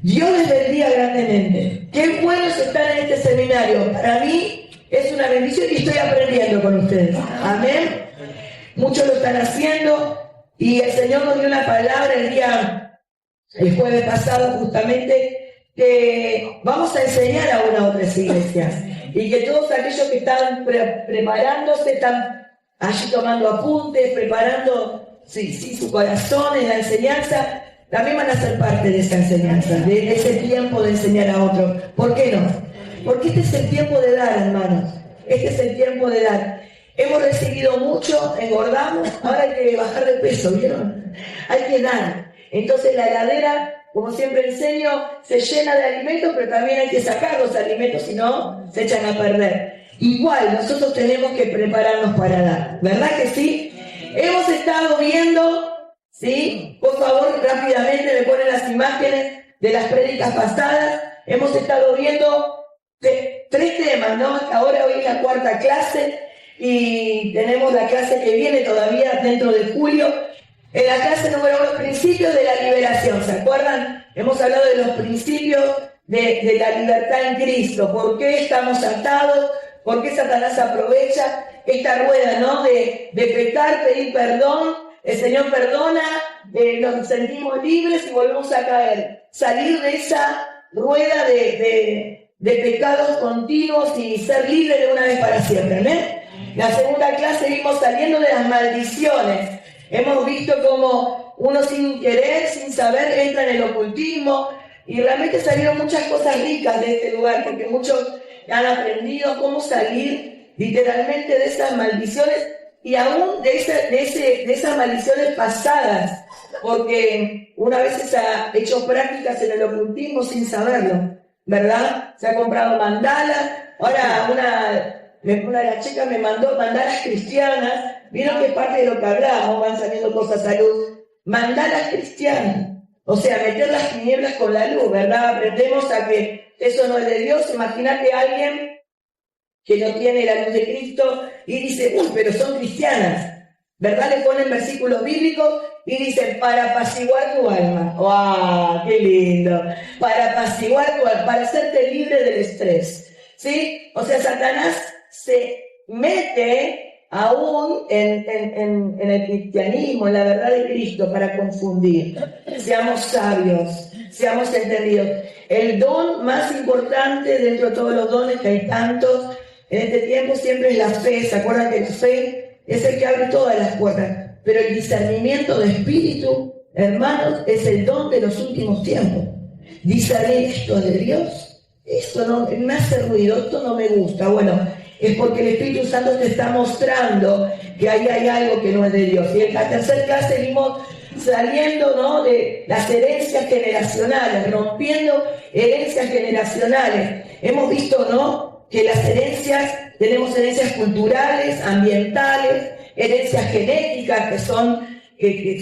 Dios les bendiga grandemente. Qué buenos están en este seminario. Para mí es una bendición y estoy aprendiendo con ustedes. Amén. Muchos lo están haciendo y el Señor nos dio una palabra el jueves pasado justamente, que vamos a enseñar a otras iglesias y que todos aquellos que están preparándose, están allí tomando apuntes, preparando su corazón en la enseñanza, también van a ser parte de esa enseñanza, de ese tiempo de enseñar a otros. ¿Por qué no? Porque este es el tiempo de dar, hermanos. Este es el tiempo de dar. Hemos recibido mucho, engordamos, ahora hay que bajar de peso, ¿vieron? Hay que dar. Entonces la heladera, como siempre enseño, se llena de alimentos, pero también hay que sacar los alimentos, si no, se echan a perder. Igual, nosotros tenemos que prepararnos para dar, ¿verdad que sí? Hemos estado viendo, ¿sí? Por favor, rápidamente me ponen las imágenes de las prédicas pasadas. Hemos estado viendo 3 temas, ¿no? Ahora hoy es la 4ª clase y tenemos la clase que viene todavía dentro de julio. En la clase número 1, principios de la liberación. ¿Se acuerdan? Hemos hablado de los principios de la libertad en Cristo. ¿Por qué estamos atados? ¿Por qué Satanás aprovecha esta rueda, ¿no? De pecar, pedir perdón. El Señor perdona, nos sentimos libres y volvemos a caer. Salir de esa rueda de pecados continuos y ser libres de una vez para siempre. ¿Amén? La segunda clase vimos saliendo de las maldiciones. Hemos visto cómo uno sin querer, sin saber, entra en el ocultismo y realmente salieron muchas cosas ricas de este lugar porque muchos han aprendido cómo salir literalmente de esas maldiciones y aún de esas maldiciones pasadas, porque una vez se ha hecho prácticas en el ocultismo sin saberlo, ¿verdad? Se ha comprado mandalas, ahora una de las chicas me mandó mandalas cristianas. Vieron que es parte de lo que hablamos, van saliendo cosas a luz. Mandalas cristianas, o sea, meter las tinieblas con la luz, ¿verdad? Aprendemos a que eso no es de Dios. Imagínate a alguien que no tiene la luz de Cristo y dice, uy, pero son cristianas, ¿verdad? Le ponen versículos bíblicos y dicen, para apaciguar tu alma. ¡Wow! ¡Qué lindo! Para apaciguar tu alma, para hacerte libre del estrés, ¿sí? O sea, Satanás se mete aún en el cristianismo, en la verdad de Cristo, para confundir. Seamos sabios, seamos entendidos. El don más importante dentro de todos los dones, que hay tantos en este tiempo, siempre es la fe. ¿Se acuerdan que la fe es el que abre todas las puertas? Pero el discernimiento de espíritu, hermanos, es el don de los últimos tiempos. Discernir, esto es de Dios, esto no me hace ruido, esto no me gusta. Bueno, es porque el Espíritu Santo te está mostrando que ahí hay algo que no es de Dios. Y en la 3ª clase vimos saliendo, ¿no?, de las herencias generacionales, rompiendo herencias generacionales. Hemos visto, ¿no?, que las herencias, tenemos herencias culturales, ambientales, herencias genéticas que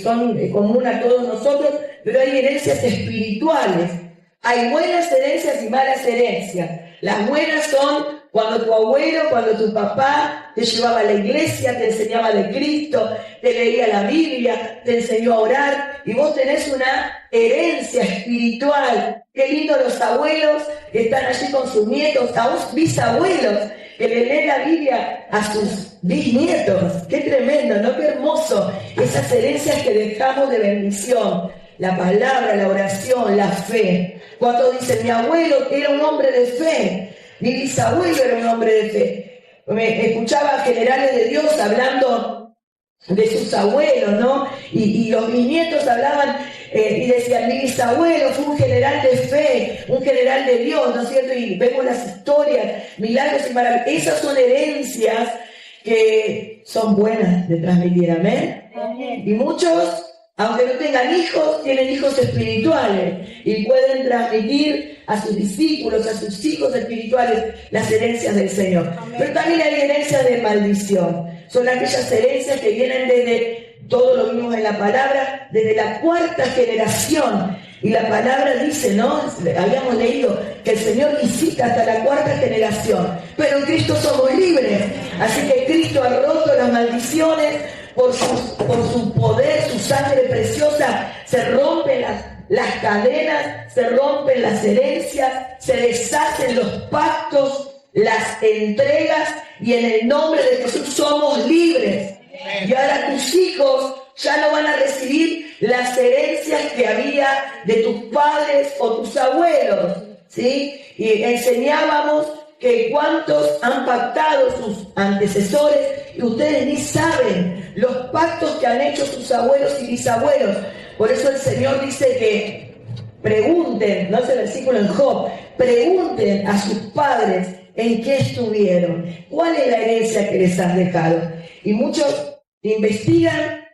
son comunes a todos nosotros, pero hay herencias espirituales. Hay buenas herencias y malas herencias. Las buenas son cuando tu abuelo, cuando tu papá te llevaba a la iglesia, te enseñaba de Cristo, te leía la Biblia, te enseñó a orar, y vos tenés una herencia espiritual. Qué lindo los abuelos que están allí con sus nietos, a los bisabuelos que le leen la Biblia a sus bisnietos. Qué tremendo, ¿no? Qué hermoso. Esas herencias que dejamos de bendición. La palabra, la oración, la fe. Cuando dicen, mi abuelo era un hombre de fe, mi bisabuelo era un hombre de fe. Me escuchaba generales de Dios hablando de sus abuelos, ¿no? Y los bisnietos hablaban y decían, mi bisabuelo fue un general de fe, un general de Dios, ¿no es cierto? Y vemos las historias, milagros y maravillas. Esas son herencias que son buenas de transmitir, ¿amén? Y muchos, aunque no tengan hijos, tienen hijos espirituales y pueden transmitir a sus discípulos, a sus hijos espirituales, las herencias del Señor. Pero también hay herencias de maldición. Son aquellas herencias que vienen desde, todo lo vimos en la palabra, desde la 4ª generación. Y la palabra dice, ¿no? Habíamos leído que el Señor visita hasta la 4ª generación. Pero en Cristo somos libres. Así que Cristo ha roto las maldiciones. Por su poder, su sangre preciosa, se rompen las cadenas, se rompen las herencias, se deshacen los pactos, las entregas, y en el nombre de Jesús somos libres. Y ahora tus hijos ya no van a recibir las herencias que había de tus padres o tus abuelos, ¿sí? Y enseñábamos que cuántos han pactado sus antecesores, y ustedes ni saben los pactos que han hecho sus abuelos y bisabuelos. Por eso el Señor dice que pregunten, no es el versículo en Job, pregunten a sus padres en qué estuvieron, cuál es la herencia que les han dejado. Y muchos investigan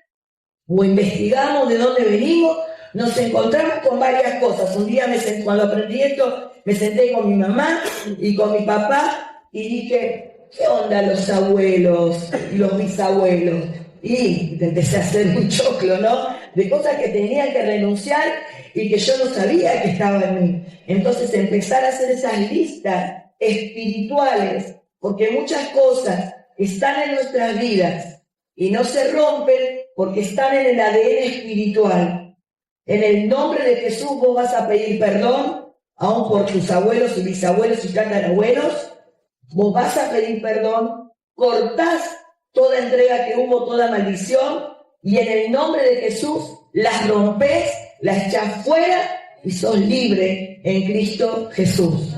o investigamos de dónde venimos, nos encontramos con varias cosas. Un día cuando aprendí esto, me senté con mi mamá y con mi papá y dije, ¿qué onda los abuelos y los bisabuelos? Y empecé a hacer un choclo, ¿no? De cosas que tenía que renunciar y que yo no sabía que estaba en mí. Entonces empezar a hacer esas listas espirituales, porque muchas cosas están en nuestras vidas y no se rompen porque están en el ADN espiritual. En el nombre de Jesús vos vas a pedir perdón, aún por tus abuelos y bisabuelos y tatarabuelos. Vos vas a pedir perdón, cortás toda entrega que hubo, toda maldición, y en el nombre de Jesús las rompés, las echás fuera y sos libre en Cristo Jesús.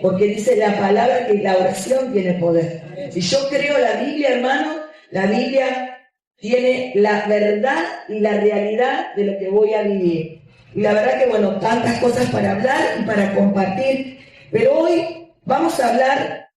Porque dice la palabra que la oración tiene poder. Si yo creo la Biblia, hermano, la Biblia tiene la verdad y la realidad de lo que voy a vivir. Y la verdad que, bueno, tantas cosas para hablar y para compartir. Pero hoy vamos a hablar,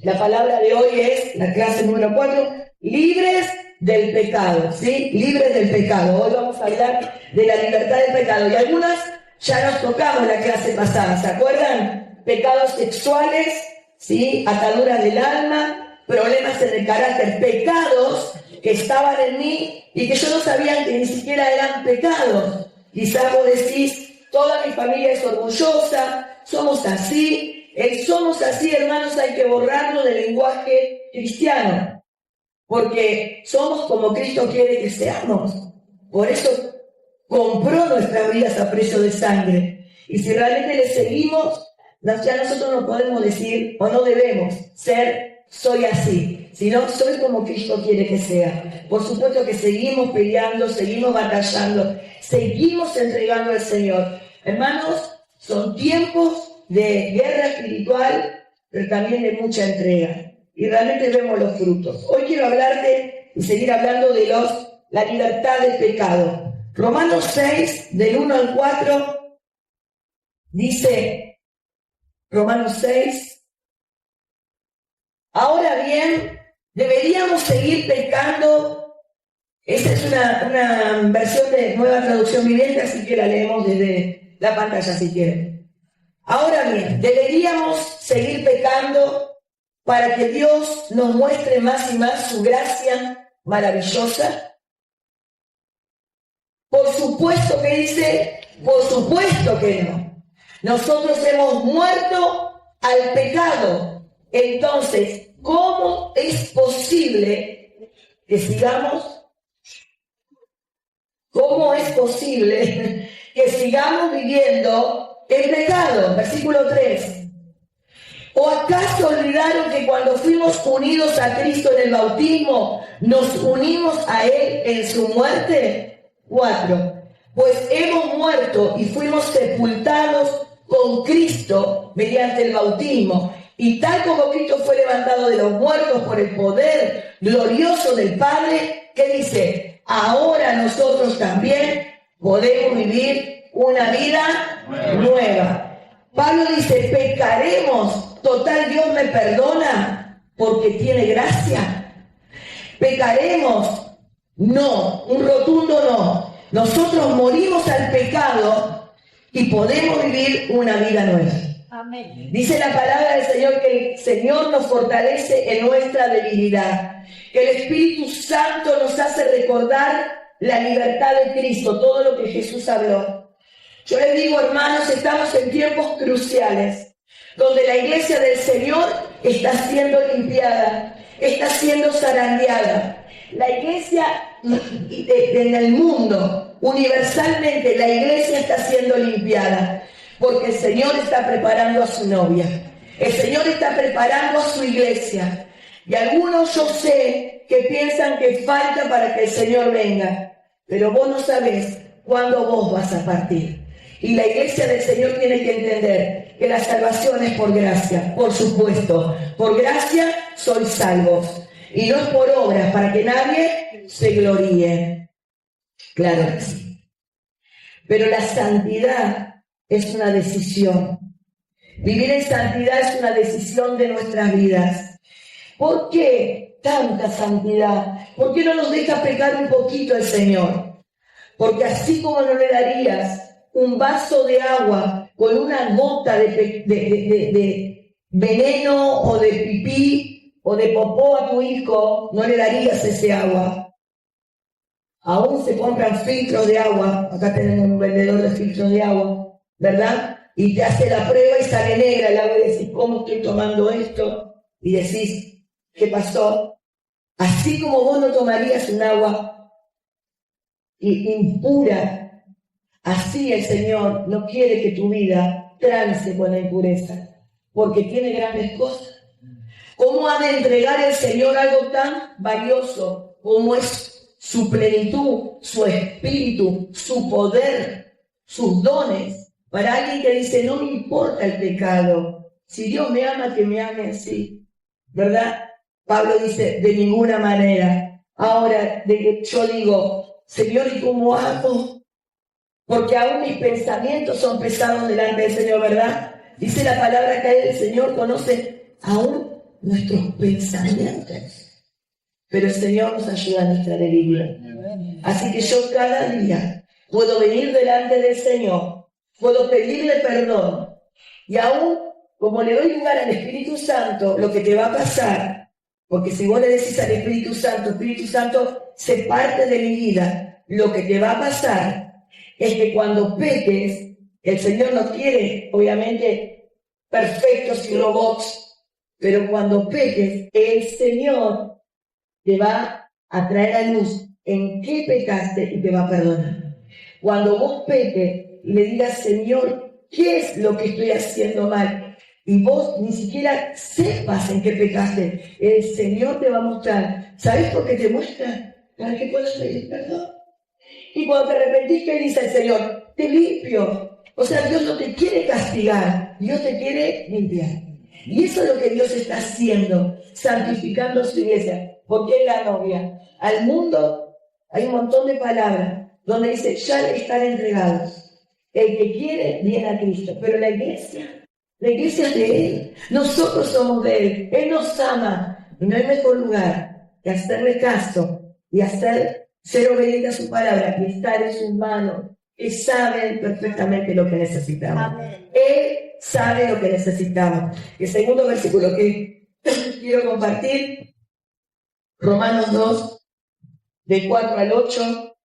la palabra de hoy es, la clase número 4, libres del pecado, ¿sí? Libres del pecado. Hoy vamos a hablar de la libertad del pecado. Y algunas ya nos tocamos la clase pasada, ¿se acuerdan? Pecados sexuales, ¿sí? Ataduras del alma, problemas en el carácter, pecados que estaban en mí y que yo no sabía que ni siquiera eran pecados. Quizás vos decís, toda mi familia es orgullosa, somos así. El somos así, hermanos, hay que borrarlo del lenguaje cristiano, porque somos como Cristo quiere que seamos. Por eso compró nuestras vidas a precio de sangre. Y si realmente le seguimos, ya nosotros no podemos decir, o no debemos ser, soy así, sino soy como Cristo quiere que sea. Por supuesto que seguimos peleando, seguimos batallando, seguimos entregando al Señor. Hermanos, son tiempos de guerra espiritual, pero también de mucha entrega. Y realmente vemos los frutos. Hoy quiero hablarte y seguir hablando de la libertad del pecado. Romanos 6, del 1 al 4, dice, Romanos 6, ahora bien, deberíamos seguir pecando. Esta es una versión de Nueva Traducción Viviente, así que la leemos desde la pantalla si quieren. Ahora bien, deberíamos seguir pecando para que Dios nos muestre más y más su gracia maravillosa. Por supuesto que dice, por supuesto que no. Nosotros hemos muerto al pecado. Entonces, ¿cómo es posible que sigamos? ¿Cómo es posible que sigamos viviendo en pecado? Versículo 3. ¿O acaso olvidaron que cuando fuimos unidos a Cristo en el bautismo, nos unimos a Él en su muerte? 4. Pues hemos muerto y fuimos sepultados con Cristo mediante el bautismo. Y tal como Cristo fue levantado de los muertos por el poder glorioso del Padre, ¿qué dice? Ahora nosotros también podemos vivir una vida nueva. Pablo dice, pecaremos, total Dios me perdona porque tiene gracia. Pecaremos, no, un rotundo no. Nosotros morimos al pecado y podemos vivir una vida nueva. Amén. Dice la palabra del Señor que el Señor nos fortalece en nuestra debilidad, que el Espíritu Santo nos hace recordar la libertad de Cristo, todo lo que Jesús habló. Yo les digo, hermanos, estamos en tiempos cruciales, donde la iglesia del Señor está siendo limpiada, está siendo zarandeada. La iglesia en el mundo, universalmente, la iglesia está siendo limpiada, porque el Señor está preparando a su novia. El Señor está preparando a su iglesia. Y algunos yo sé que piensan que falta para que el Señor venga, pero vos no sabés cuándo vos vas a partir. Y la iglesia del Señor tiene que entender que la salvación es por gracia, por supuesto. Por gracia sois salvos. Y no es por obras, para que nadie se gloríe. Claro que sí. Pero la santidad es una decisión. Vivir en santidad es una decisión de nuestras vidas. ¿Por qué tanta santidad? ¿Por qué no nos deja pecar un poquito el Señor? Porque así como no le darías un vaso de agua con una gota de veneno o de pipí o de popó a tu hijo, no le darías ese agua. Aún se compran filtros de agua. Acá tenemos un vendedor de filtros de agua, ¿verdad? Y te hace la prueba y sale negra el agua y decís, ¿cómo estoy tomando esto? Y decís, ¿qué pasó? Así como vos no tomarías un agua impura, así el Señor no quiere que tu vida trance con la impureza, porque tiene grandes cosas. ¿Cómo ha de entregar el Señor algo tan valioso como es su plenitud, su espíritu, su poder, sus dones? Para alguien que dice, no me importa el pecado, si Dios me ama, que me ame así, ¿verdad? Pablo dice, de ninguna manera. Ahora, yo digo, Señor, ¿y cómo hago? Porque aún mis pensamientos son pesados delante del Señor, ¿verdad? Dice la palabra que el Señor conoce aún nuestros pensamientos. Pero el Señor nos ayuda a nuestra debilidad. Así que yo cada día puedo venir delante del Señor, puedo pedirle perdón. Y aún, como le doy lugar al Espíritu Santo, lo que te va a pasar, porque si vos le decís al Espíritu Santo, sé parte de mi vida, lo que te va a pasar es que cuando peques, el Señor no quiere, obviamente, perfectos y robots, pero cuando peques, el Señor te va a traer a luz en qué pecaste y te va a perdonar. Cuando vos peques y le digas, Señor, ¿qué es lo que estoy haciendo mal? Y vos ni siquiera sepas en qué pecaste, el Señor te va a mostrar. ¿Sabes por qué te muestra? Para que puedas pedir perdón. Y cuando te arrepentís, ¿qué dice el Señor? Te limpio. O sea, Dios no te quiere castigar, Dios te quiere limpiar. Y eso es lo que Dios está haciendo, santificando su iglesia. Porque es la novia. Al mundo hay un montón de palabras donde dice, ya están entregados. El que quiere viene a Cristo. Pero la iglesia es de Él. Nosotros somos de Él. Él nos ama. Y no hay mejor lugar que hacerle caso y ser obediente a su palabra y estar en sus manos. Él sabe perfectamente lo que necesitamos. Amén. Él sabe lo que necesitamos. El segundo versículo que quiero compartir, Romanos 2, de 4 al 8.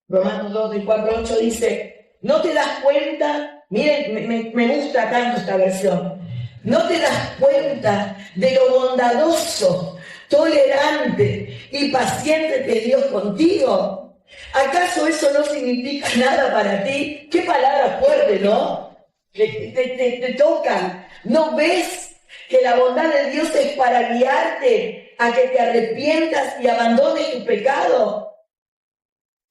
Romanos 2, de 4 al 8 dice, ¿no te das cuenta? Miren, me gusta tanto esta versión. ¿No te das cuenta de lo bondadoso, tolerante y paciente que es Dios contigo? ¿Acaso eso no significa nada para ti? Qué palabra fuerte, ¿no? Que te tocan. ¿No ves que la bondad de Dios es para guiarte a que te arrepientas y abandones tu pecado?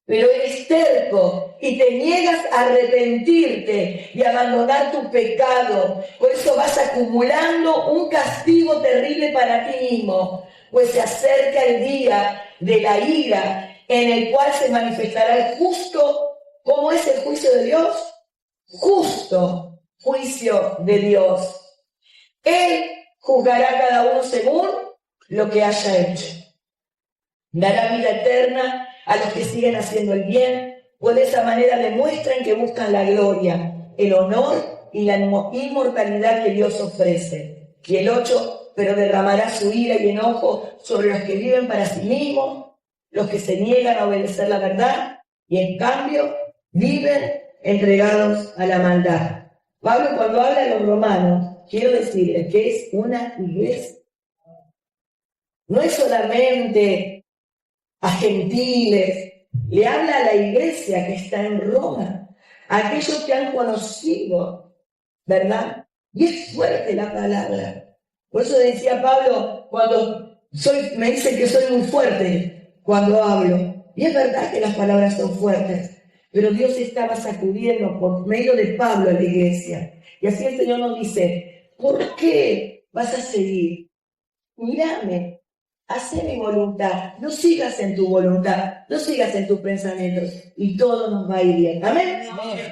Pero eres terco y te niegas a arrepentirte y abandonar tu pecado. Por eso vas acumulando un castigo terrible para ti mismo, pues se acerca el día de la ira en el cual se manifestará el justo. ¿Cómo es el juicio de Dios? Justo juicio de Dios. Él juzgará a cada uno según lo que haya hecho. Dará vida eterna a los que siguen haciendo el bien, pues de esa manera demuestran que buscan la gloria, el honor y la inmortalidad que Dios ofrece. Y el 8, pero derramará su ira y enojo sobre los que viven para sí mismos, los que se niegan a obedecer la verdad, y en cambio viven entregados a la maldad. Pablo, cuando habla a los romanos, quiero decirles que es una iglesia no es solamente a gentiles, le habla a la iglesia que está en Roma, a aquellos que han conocido, ¿verdad? Y es fuerte la palabra. Por eso decía Pablo, cuando me dicen que soy muy fuerte cuando hablo. Y es verdad que las palabras son fuertes, pero Dios estaba sacudiendo por medio de Pablo a la iglesia. Y así el Señor nos dice, ¿por qué vas a seguir? Mírame, haz mi voluntad, no sigas en tu voluntad, no sigas en tus pensamientos, y todo nos va a ir bien. ¿Amén?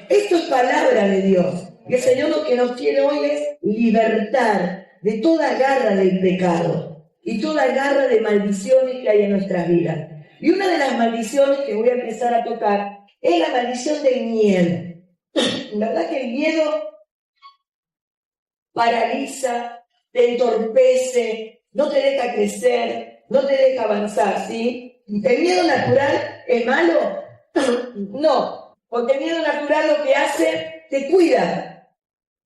Esto es palabra de Dios. Y el Señor lo que nos quiere hoy es libertar de toda garra del pecado y toda garra de maldiciones que hay en nuestras vidas. Y una de las maldiciones que voy a empezar a tocar es la maldición del miedo. ¿Verdad que el miedo paraliza, te entorpece, no te deja crecer, no te deja avanzar, ¿sí? ¿El miedo natural es malo? No, porque el miedo natural lo que hace, te cuida,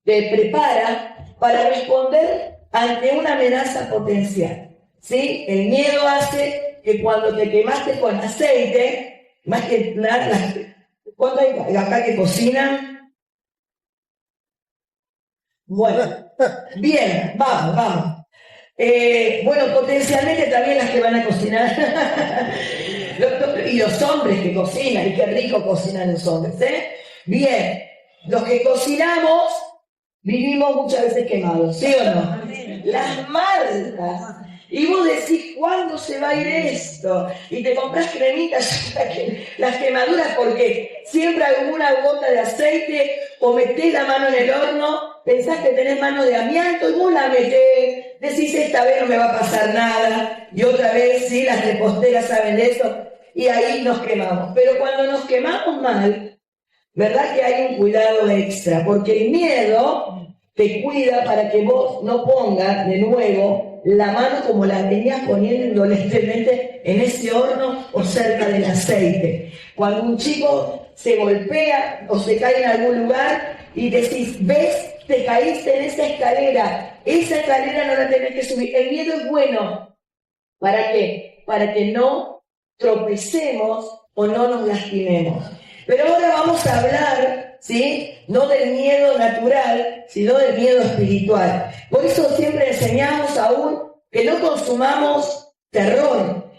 te prepara para responder ante una amenaza potencial, ¿sí? El miedo hace que cuando te quemaste con aceite, más que nada, ¿cuánto hay acá que cocinan? Bueno, bien, vamos. Bueno, potencialmente también las que van a cocinar. Y los hombres que cocinan, y qué rico cocinan los hombres, ¿eh? Bien, los que cocinamos vivimos muchas veces quemados, ¿sí o no? Las marcas. Y vos decís, ¿cuándo se va a ir esto? Y te compras cremitas, las quemaduras, porque siempre alguna gota de aceite, o metés la mano en el horno, pensás que tenés mano de amianto, y vos la metés, decís, esta vez no me va a pasar nada, y otra vez, sí, las reposteras saben de eso, y ahí nos quemamos. Pero cuando nos quemamos mal, ¿verdad que hay un cuidado extra? Porque el miedo te cuida para que vos no pongas de nuevo la mano como la tenías poniendo indolentemente en ese horno o cerca del aceite. Cuando un chico se golpea o se cae en algún lugar y decís, ¿ves? Te caíste en esa escalera no la tenés que subir. El miedo es bueno. ¿Para qué? Para que no tropecemos o no nos lastimemos. Pero ahora vamos a hablar, ¿sí? No del miedo natural, sino del miedo espiritual. Por eso siempre enseñamos aún que no consumamos terror.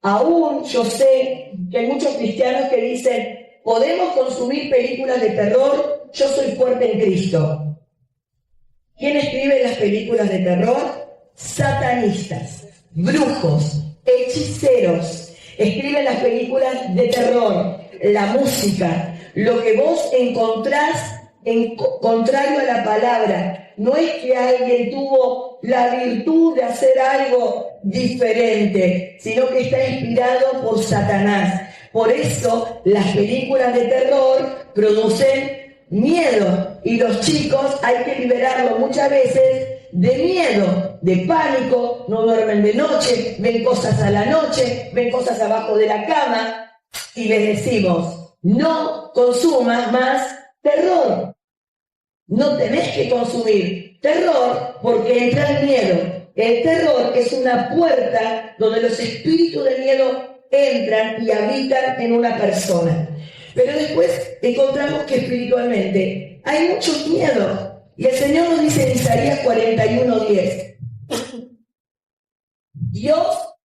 Aún yo sé que hay muchos cristianos que dicen, podemos consumir películas de terror, yo soy fuerte en Cristo. ¿Quién escribe las películas de terror? Satanistas, brujos, hechiceros. Escriben las películas de terror, la música, lo que vos encontrás en contrario a la palabra. No es que alguien tuvo la virtud de hacer algo diferente, sino que está inspirado por Satanás. Por eso las películas de terror producen miedo, y los chicos hay que liberarlos muchas veces de miedo, de pánico, no duermen de noche, ven cosas a la noche, ven cosas abajo de la cama, y les decimos, no consumas más terror. No tenés que consumir terror porque entra el miedo. El terror es una puerta donde los espíritus de miedo entran y habitan en una persona. Pero después encontramos que espiritualmente hay muchos miedos. Y el Señor nos dice en Isaías 41:10. Dios,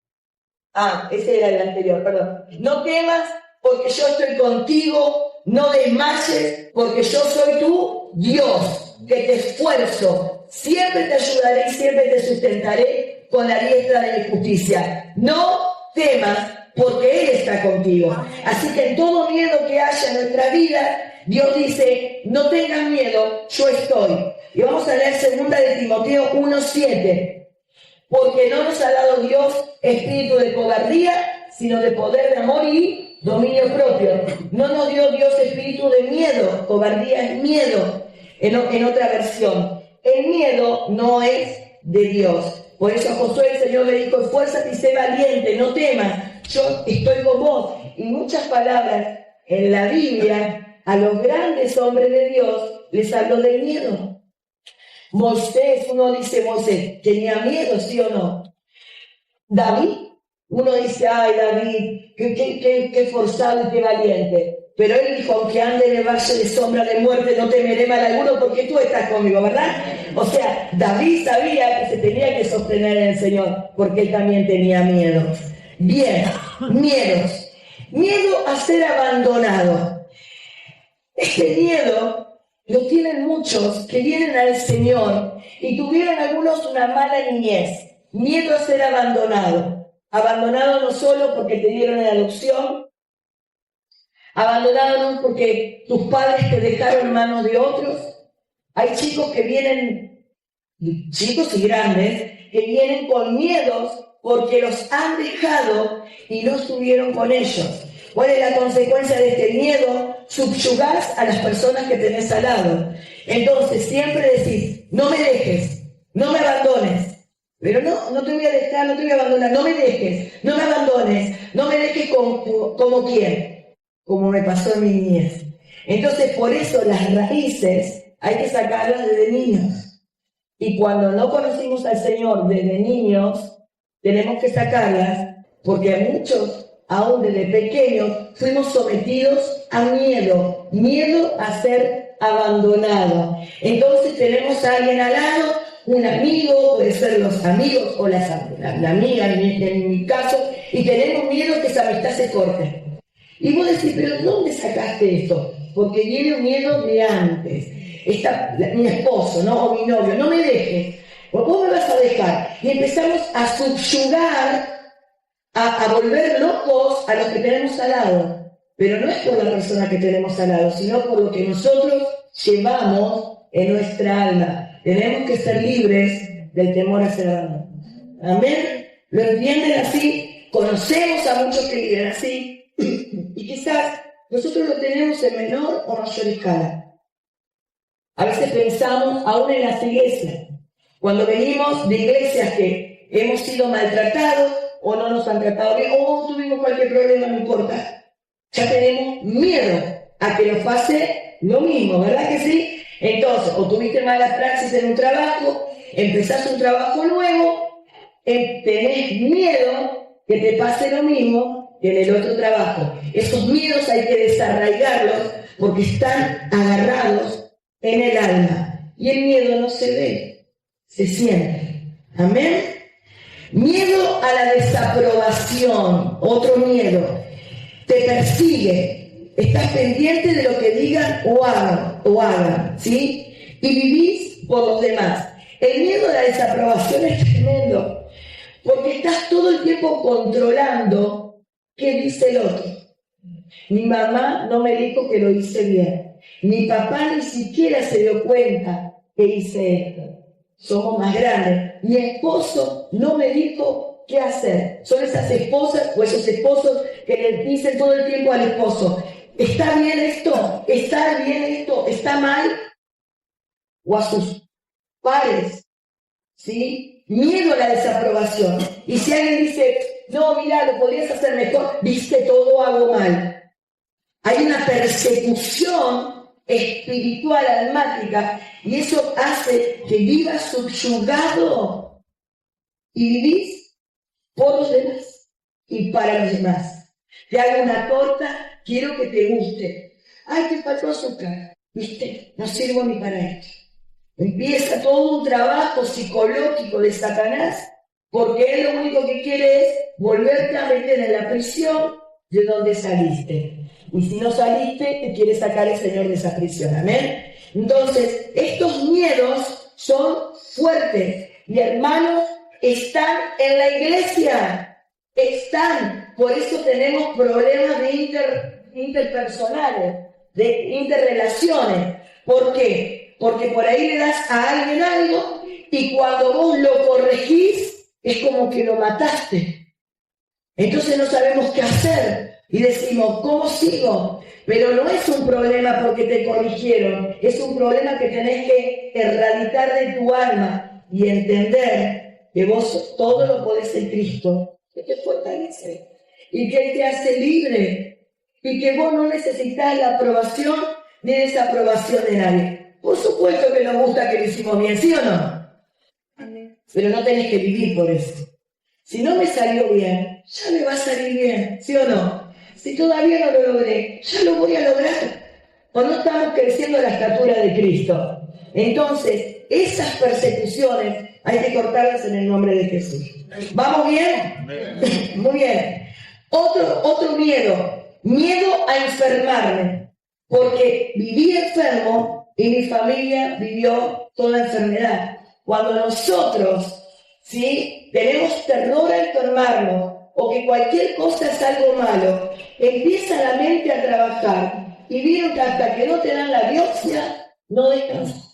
ese era el anterior, perdón. No temas porque yo estoy contigo, no desmayes porque yo soy tu Dios, que te esfuerzo, siempre te ayudaré y siempre te sustentaré con la diestra de mi justicia. No temas porque Él está contigo. Así que en todo miedo que haya en nuestra vida, Dios dice, no tengas miedo, yo estoy. Y vamos a leer 2 de Timoteo 1:7. Porque no nos ha dado Dios espíritu de cobardía, sino de poder, de amor y dominio propio. No nos dio Dios espíritu de miedo. Cobardía es miedo en otra versión. El miedo no es de Dios. Por eso a Josué el Señor le dijo, esfuérzate y sé valiente, no temas, yo estoy con vos. Y muchas palabras en la Biblia, a los grandes hombres de Dios, les habló del miedo. Moisés, uno dice, Moisés, ¿tenía miedo, sí o no? David, uno dice, ay David, qué forzado y qué valiente. Pero él dijo, aunque ande en el valle de sombra de muerte, no temeré mal alguno porque tú estás conmigo, ¿verdad? O sea, David sabía que se tenía que sostener en el Señor, porque él también tenía miedo. Bien, miedos. Miedo a ser abandonado. Este miedo lo tienen muchos que vienen al Señor y tuvieron algunos una mala niñez. Miedo a ser abandonado. Abandonado no solo porque te dieron en adopción, abandonado no porque tus padres te dejaron en manos de otros. Hay chicos que vienen, chicos y grandes, que vienen con miedos porque los han dejado y no estuvieron con ellos. ¿Cuál es la consecuencia de este miedo? Subyugás a las personas que tenés al lado. Entonces siempre decís, no me dejes, no me abandones. Pero no te voy a dejar, no te voy a abandonar, no me dejes, no me abandones, no me dejes como quién, como me pasó en mi niñez. Entonces por eso las raíces hay que sacarlas desde niños. Y cuando no conocimos al Señor desde niños, tenemos que sacarlas porque a muchos, aún desde pequeños, fuimos sometidos a miedo a ser abandonados. Entonces tenemos a alguien al lado, un amigo, puede ser los amigos o la amiga en mi caso, y tenemos miedo que esa amistad se corte. Y vos decís, pero ¿dónde sacaste esto? Porque viene un miedo de antes. Mi esposo, ¿no? O mi novio, no me dejes, o vos me vas a dejar. Y empezamos a subyugar, a volver locos a los que tenemos al lado. Pero no es por la persona que tenemos al lado, sino por lo que nosotros llevamos en nuestra alma. Tenemos que ser libres del temor a ser abandonados. ¿Amén? ¿Lo entienden así? Conocemos a muchos que viven así. Y quizás nosotros lo tenemos en menor o mayor escala. A veces pensamos, aún en las iglesias, cuando venimos de iglesias que hemos sido maltratados o no nos han tratado bien o tuvimos cualquier problema, no importa. Ya tenemos miedo a que nos pase lo mismo, ¿verdad que sí? Entonces, o tuviste malas praxis en un trabajo, empezás un trabajo nuevo, tenés miedo que te pase lo mismo que en el otro trabajo. Esos miedos hay que desarraigarlos porque están agarrados en el alma. Y el miedo no se ve, se siente. Amén. Miedo a la desaprobación, otro miedo. Te persigue. Estás pendiente de lo que digan o hagan, ¿sí? Y vivís por los demás. El miedo a la desaprobación es tremendo, porque estás todo el tiempo controlando qué dice el otro. Mi mamá no me dijo que lo hice bien. Mi papá ni siquiera se dio cuenta que hice esto. Somos más grandes. Mi esposo no me dijo qué hacer. Son esas esposas o esos esposos que le dicen todo el tiempo al esposo, ¿está bien esto? ¿Está bien esto? ¿Está mal? O a sus pares, ¿sí? Miedo a la desaprobación. Y si alguien dice, no, mira, lo podrías hacer mejor, viste, todo hago mal. Hay una persecución espiritual, almática, y eso hace que vivas subyugado y vivís por los demás y para los demás. Te hago una torta, quiero que te guste. Ay, te faltó azúcar, ¿viste? No sirvo ni para esto. Empieza todo un trabajo psicológico de Satanás, porque él lo único que quiere es volverte a meter en la prisión de donde saliste. Y si no saliste, te quiere sacar el Señor de esa prisión. Amén. Entonces, estos miedos son fuertes. Y hermanos, están en la iglesia. Están. Por eso tenemos problemas de interpersonales, de interrelaciones. ¿Por qué? Porque por ahí le das a alguien algo y cuando vos lo corregís, es como que lo mataste. Entonces no sabemos qué hacer. Y decimos, ¿cómo sigo? Pero no es un problema porque te corrigieron, es un problema que tenés que erradicar de tu alma y entender que vos todo lo podés en Cristo, que te fortalece y que Él te hace libre y que vos no necesitas la aprobación ni desaprobación de nadie. Por supuesto que nos gusta que lo hicimos bien, ¿sí o no? Amén. Pero no tenés que vivir por eso. Si no me salió bien, ya me va a salir bien, ¿sí o no? Si todavía no lo logré, ya lo voy a lograr. O no estamos creciendo la estatura de Cristo. Entonces, esas persecuciones hay que cortarlas en el nombre de Jesús. ¿Vamos bien? Muy bien. Otro miedo a enfermarme, porque viví enfermo y mi familia vivió toda enfermedad. Cuando nosotros, ¿sí?, tenemos terror a enfermarnos o que cualquier cosa es algo malo, empieza la mente a trabajar y vieron que hasta que no te dan la biopsia, no descansas.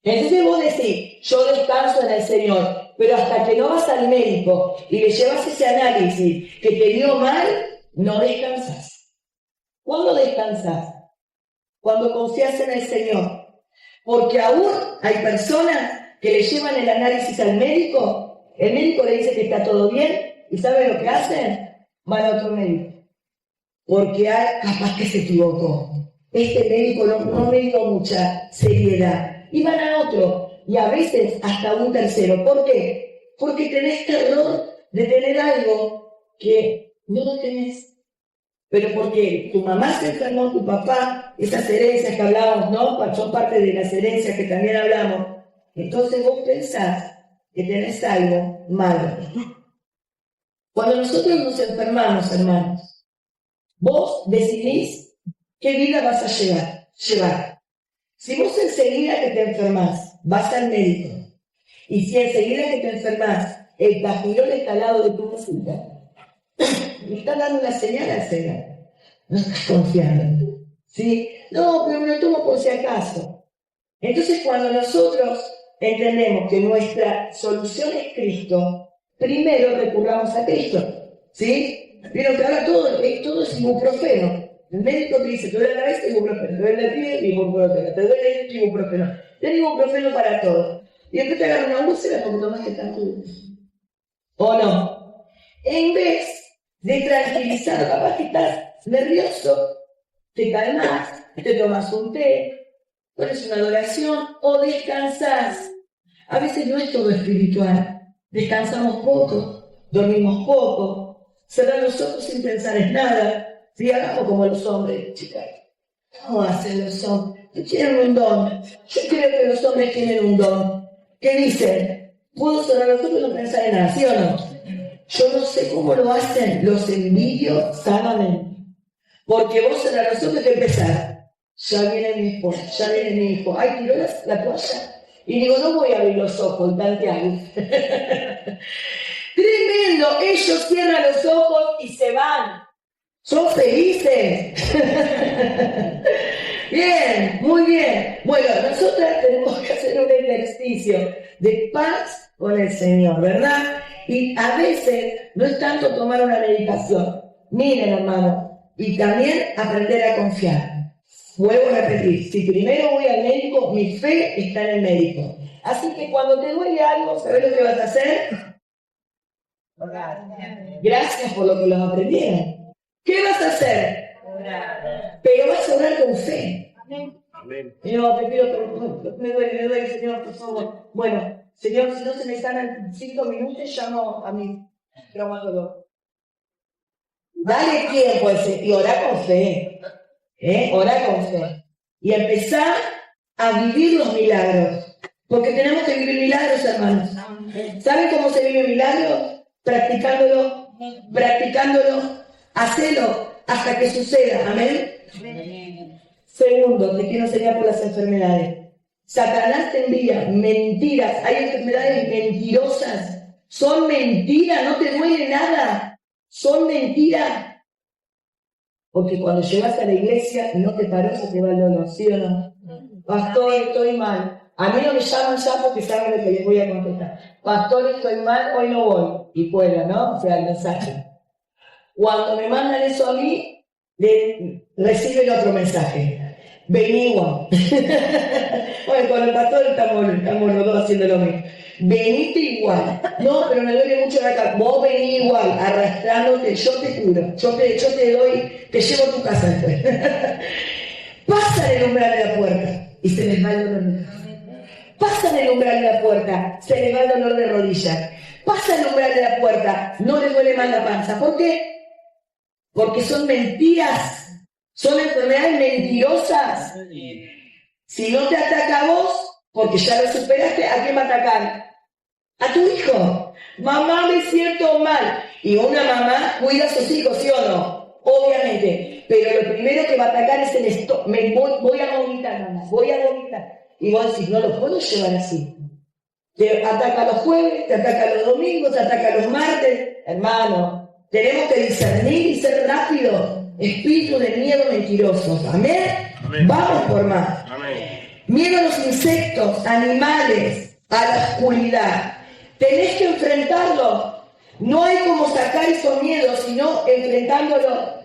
Entonces vos decís, yo descanso en el Señor, pero hasta que no vas al médico y le llevas ese análisis que te dio mal, no descansas. ¿Cuándo descansas? Cuando confías en el Señor. Porque aún hay personas que le llevan el análisis al médico, el médico le dice que está todo bien, ¿y sabe lo que hacen? Van a otro médico. Porque capaz que se equivocó. Este médico no me dio mucha seriedad. Y van a otro, y a veces hasta un tercero. ¿Por qué? Porque tenés terror de tener algo que no lo tenés. Pero porque tu mamá se enfermó, tu papá, esas herencias que hablamos, ¿no? Son parte de las herencias que también hablamos. Entonces vos pensás que tenés algo malo. Cuando nosotros nos enfermamos, hermanos, vos decidís qué vida vas a llevar. Si vos enseguida que te enfermás, vas al médico, y si enseguida que te enfermás, el pajilón está al lado de tu mesita, me está dando una señal al Señor. No estás confiando. ¿Sí? No, pero me lo tomo por si acaso. Entonces, cuando nosotros entendemos que nuestra solución es Cristo, primero recurramos a Cristo. ¿Sí? Vieron que ahora todo es ibuprofeno. El médico te dice, te duele la cabeza, ibuprofeno, te duele la piel, ibuprofeno, te duele el ibuprofeno. Ten ibuprofeno para todo. Y después te agarra una úlcera porque tomaste tanto ibuprofeno. ¿O no? En vez de tranquilizar, capaz que estás nervioso, te calmas, te tomas un té, pones una adoración o descansás. A veces no es todo espiritual. Descansamos poco, dormimos poco, cerrar los ojos sin pensar en nada. Si hagamos como los hombres, chicas. ¿Cómo hacen los hombres? Tienen un don. Yo creo que los hombres tienen un don. ¿Qué dicen? Puedo cerrar los ojos y no pensar en nada, ¿sí o no? Yo no sé cómo lo hacen, los envidio sanamente. Porque vos cerrás los ojos y te empezás. Ya viene mi esposa, ya viene mi hijo. Ay, tiró la toalla. Y digo, no voy a abrir los ojos, tanteados. Tremendo, ellos cierran los ojos y se van. ¿Son felices? Bien, muy bien. Bueno, nosotras tenemos que hacer un ejercicio de paz con el Señor, ¿verdad? Y a veces no es tanto tomar una meditación. Miren, hermano, y también aprender a confiar. Vuelvo a repetir, si primero voy al médico, mi fe está en el médico. Así que cuando te duele algo, ¿sabes lo que vas a hacer? Orar. Gracias por lo que los aprendieron. ¿Qué vas a hacer? Orar. Pero vas a orar con fe. Amén. Amén. No, te pido perdón, me duele, Señor, por favor. Bueno, Señor, si no se me sanan 5 minutos, llamo a mi traumatólogo. Dale tiempo y orá con fe. Orá con fe. Y empezar a vivir los milagros. Porque tenemos que vivir milagros, hermanos. ¿Saben cómo se vive milagros? Practicándolo. Hacelo hasta que suceda. Amén. Segundo, te quiero enseñar por las enfermedades. Satanás te envía mentiras. Hay enfermedades mentirosas. Son mentiras, no te duele nada. Son mentiras. Porque cuando llegas a la iglesia y no te paró, se te va el dolor, ¿sí o no? Pastor, estoy mal. A mí no me llaman ya porque saben lo que les voy a contestar. Pastor, estoy mal, hoy no voy. Y fuera, ¿no? O sea, el mensaje. Cuando me mandan eso a mí, reciben otro mensaje. Vení igual. Bueno, con el pastor estamos los dos haciendo lo mismo. Venite igual. No, pero me duele mucho la cabeza. Vos vení igual, arrastrándote. Yo te curo. Yo te doy, te llevo a tu casa después. Pasan el umbral de la puerta y se les va el dolor de cabeza. Pasan el umbral de la puerta, se les va el dolor de rodillas. pasa el umbral de la puerta, no le duele más la panza. ¿Por qué? Porque son mentiras, son enfermedades mentirosas. Si no te ataca a vos, porque ya lo superaste, ¿a quién va a atacar? A tu hijo. Mamá, me siento mal. Y una mamá cuida a sus hijos, ¿sí o no? Obviamente. Pero lo primero que va a atacar es el estómago. Voy a vomitar, mamá, voy a vomitar. Y vos decís, no lo puedo llevar así. Te ataca los jueves, te ataca los domingos, te ataca los martes. Hermano, tenemos que discernir y ser rápidos. Espíritu de miedo mentirosos. ¿Amén? Amén. Vamos por más. Amén. Miedo a los insectos, animales, a la oscuridad. Tenés que enfrentarlo. No hay como sacar esos miedos, sino enfrentándolo.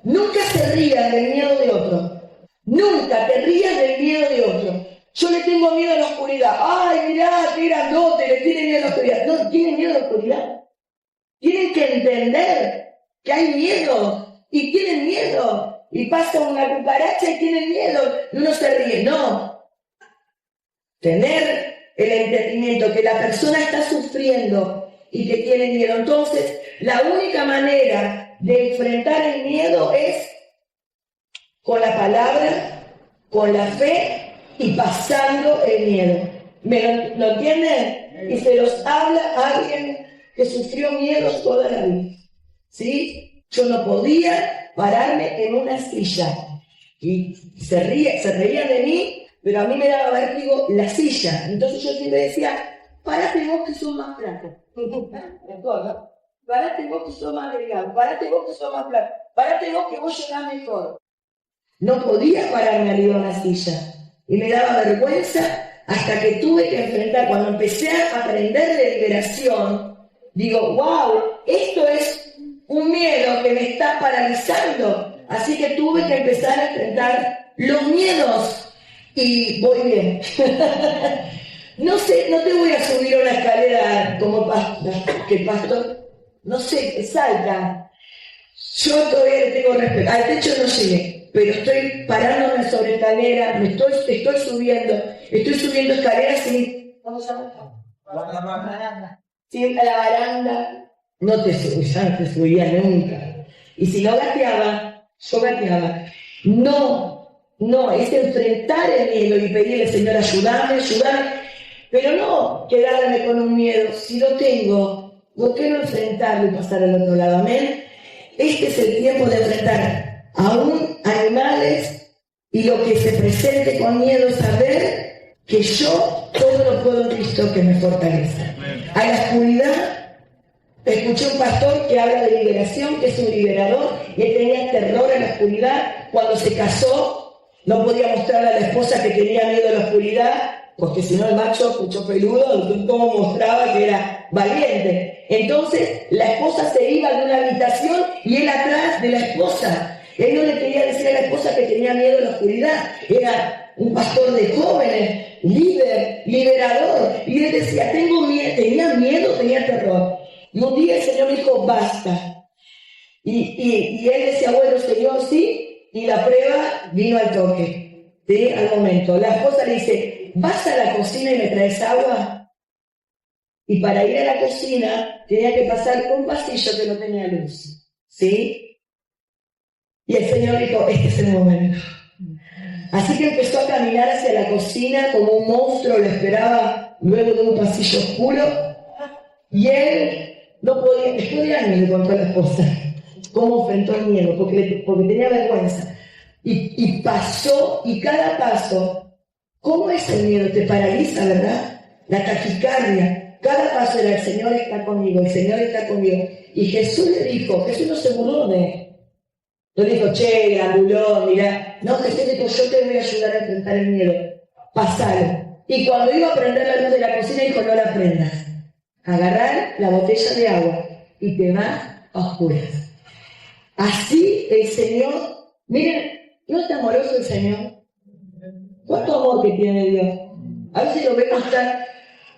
Nunca se rían del miedo de otro. Nunca te rías del miedo de otro. Yo le tengo miedo a la oscuridad. Ay, mirá, qué grandote, le tiene miedo a la oscuridad. No, tienen miedo a la oscuridad. Tienen que entender que hay miedo. Y tienen miedo. Y pasa una cucaracha y tienen miedo. Y uno se ríe. No. Tener el entendimiento que la persona está sufriendo y que tiene miedo. Entonces, la única manera de enfrentar el miedo es con la palabra, con la fe y pasando el miedo. ¿Me lo entienden? Y se los habla a alguien que sufrió miedos toda la vida. ¿Sí? Yo no podía pararme en una silla. Y se reían de mí, pero a mí me daba vértigo la silla. Entonces yo siempre decía, parate vos que sos más flaco. Parate vos que sos más delgado. Parate vos que sos más flaco. Parate vos que vos llegás mejor. No podía pararme arriba de una silla. Y me daba vergüenza hasta que tuve que enfrentar. Cuando empecé a aprender de liberación, digo, wow, esto es un miedo que me está paralizando. Así que tuve que empezar a enfrentar los miedos. Y voy bien. No sé, no te voy a subir una escalera como pastor. No sé, es alta. Yo todavía le tengo respeto. Al techo no llegué, pero estoy parándome sobre escalera, estoy subiendo escaleras y... ¿Cómo se llama? Baranda. Sí, a la baranda. No te subía nunca. Y si no gateaba, yo gateaba. No, es enfrentar el miedo y pedirle, Señor, ayúdame. Pero no quedarme con un miedo. Si lo tengo, no quiero enfrentarlo y pasar al otro lado. Amén. Este es el tiempo de enfrentar aún animales y lo que se presente con miedo, saber que yo todo lo puedo en Cristo que me fortalece. A la oscuridad, escuché un pastor que habla de liberación, que es un liberador, y él tenía terror a la oscuridad. Cuando se casó, no podía mostrarle a la esposa que tenía miedo a la oscuridad, porque si no el macho, escuchó peludo, ¿cómo mostraba que era valiente? Entonces la esposa se iba de una habitación y él atrás de la esposa. Él no le quería decir a la esposa que tenía miedo a la oscuridad. Era un pastor de jóvenes, liberador. Y él decía, tenía miedo, tenía terror. Y un día el Señor me dijo, basta. Y él decía, bueno, Señor, sí. Y la prueba vino al toque, ¿sí? Al momento. La esposa le dice, ¿vas a la cocina y me traes agua? Y para ir a la cocina tenía que pasar un pasillo que no tenía luz, ¿sí? Y el Señor dijo, este es el momento. Así que empezó a caminar hacia la cocina como un monstruo, lo esperaba luego de un pasillo oscuro. Y él no podía, después de años le contó a la esposa cómo enfrentó el miedo, porque tenía vergüenza. Y pasó, y cada paso, ¿cómo es el miedo? Te paraliza, ¿verdad? La taquicardia. Cada paso era, el Señor está conmigo, el Señor está conmigo. Y Jesús le dijo, Jesús no se burló de él. No dijo, che, grandulón, mirá. No, Jesús dijo, yo te voy a ayudar a enfrentar el miedo. Pasalo. Y cuando iba a prender la luz de la cocina, dijo, no la prendas. Agarrar la botella de agua y te vas a oscuras. Así el Señor, miren, ¿no es amoroso el Señor? ¿Cuánto amor que tiene Dios? A veces lo vemos tan...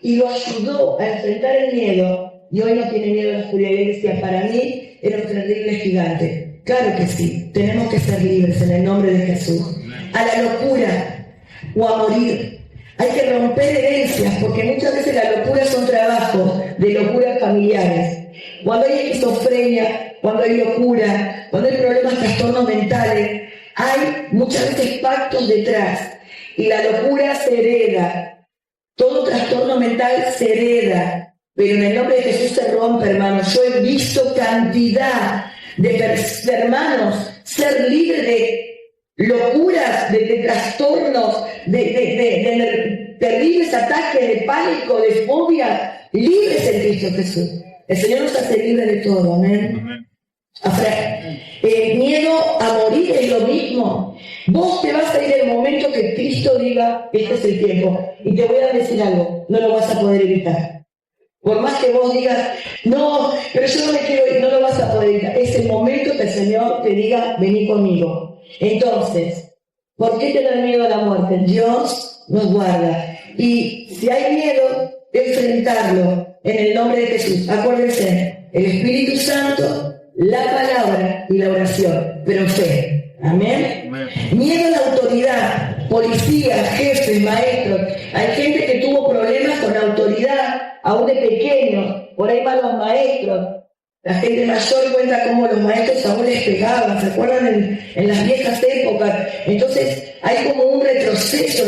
Y lo ayudó a enfrentar el miedo. Y hoy no tiene miedo a la oscuridad. Y decía, para mí era un terrible gigante. Claro que sí, tenemos que ser libres en el nombre de Jesús. A la locura o a morir. Hay que romper herencias, porque muchas veces las locuras son trabajos de locuras familiares. Cuando hay esquizofrenia, cuando hay locura, cuando hay problemas, trastornos mentales, hay muchas veces pactos detrás. Y la locura se hereda. Todo trastorno mental se hereda. Pero en el nombre de Jesús se rompe, hermanos. Yo he visto cantidad de hermanos ser libres de locuras, de trastornos, de terribles ataques, de pánico, de fobia, libres en Cristo Jesús. El Señor nos hace libres de todo, amén. Miedo a morir es lo mismo. Vos te vas a ir en el momento que Cristo diga, este es el tiempo. Y te voy a decir algo, no lo vas a poder evitar. Por más que vos digas, no, pero yo no me quiero ir, no lo vas a poder evitar. Es el momento que el Señor te diga, vení conmigo. Entonces, ¿por qué te da miedo a la muerte? Dios nos guarda. Y si hay miedo, enfrentarlo en el nombre de Jesús. Acuérdense, el Espíritu Santo, la palabra y la oración, pero en fe. Amén. Amén. Miedo a la autoridad, policías, jefes, maestros. Hay gente que tuvo problemas con la autoridad, aún de pequeños. Por ahí van los maestros. La gente mayor cuenta cómo los maestros aún les pegaban, ¿se acuerdan en las viejas épocas? Entonces hay como un retroceso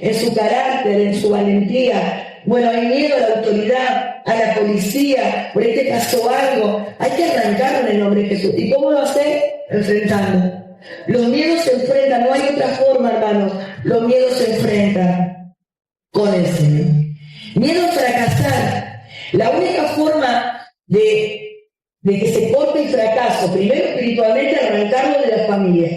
en su carácter, en su valentía. Bueno, hay miedo a la autoridad, a la policía, por ahí te pasó algo. Hay que arrancarlo en el nombre de Jesús. ¿Y cómo lo hace? Enfrentando. Los miedos se enfrentan, no hay otra forma, hermanos. Los miedos se enfrentan con el Señor. Miedo a fracasar. La única forma de que se corte el fracaso, primero espiritualmente, arrancarlo de la familia.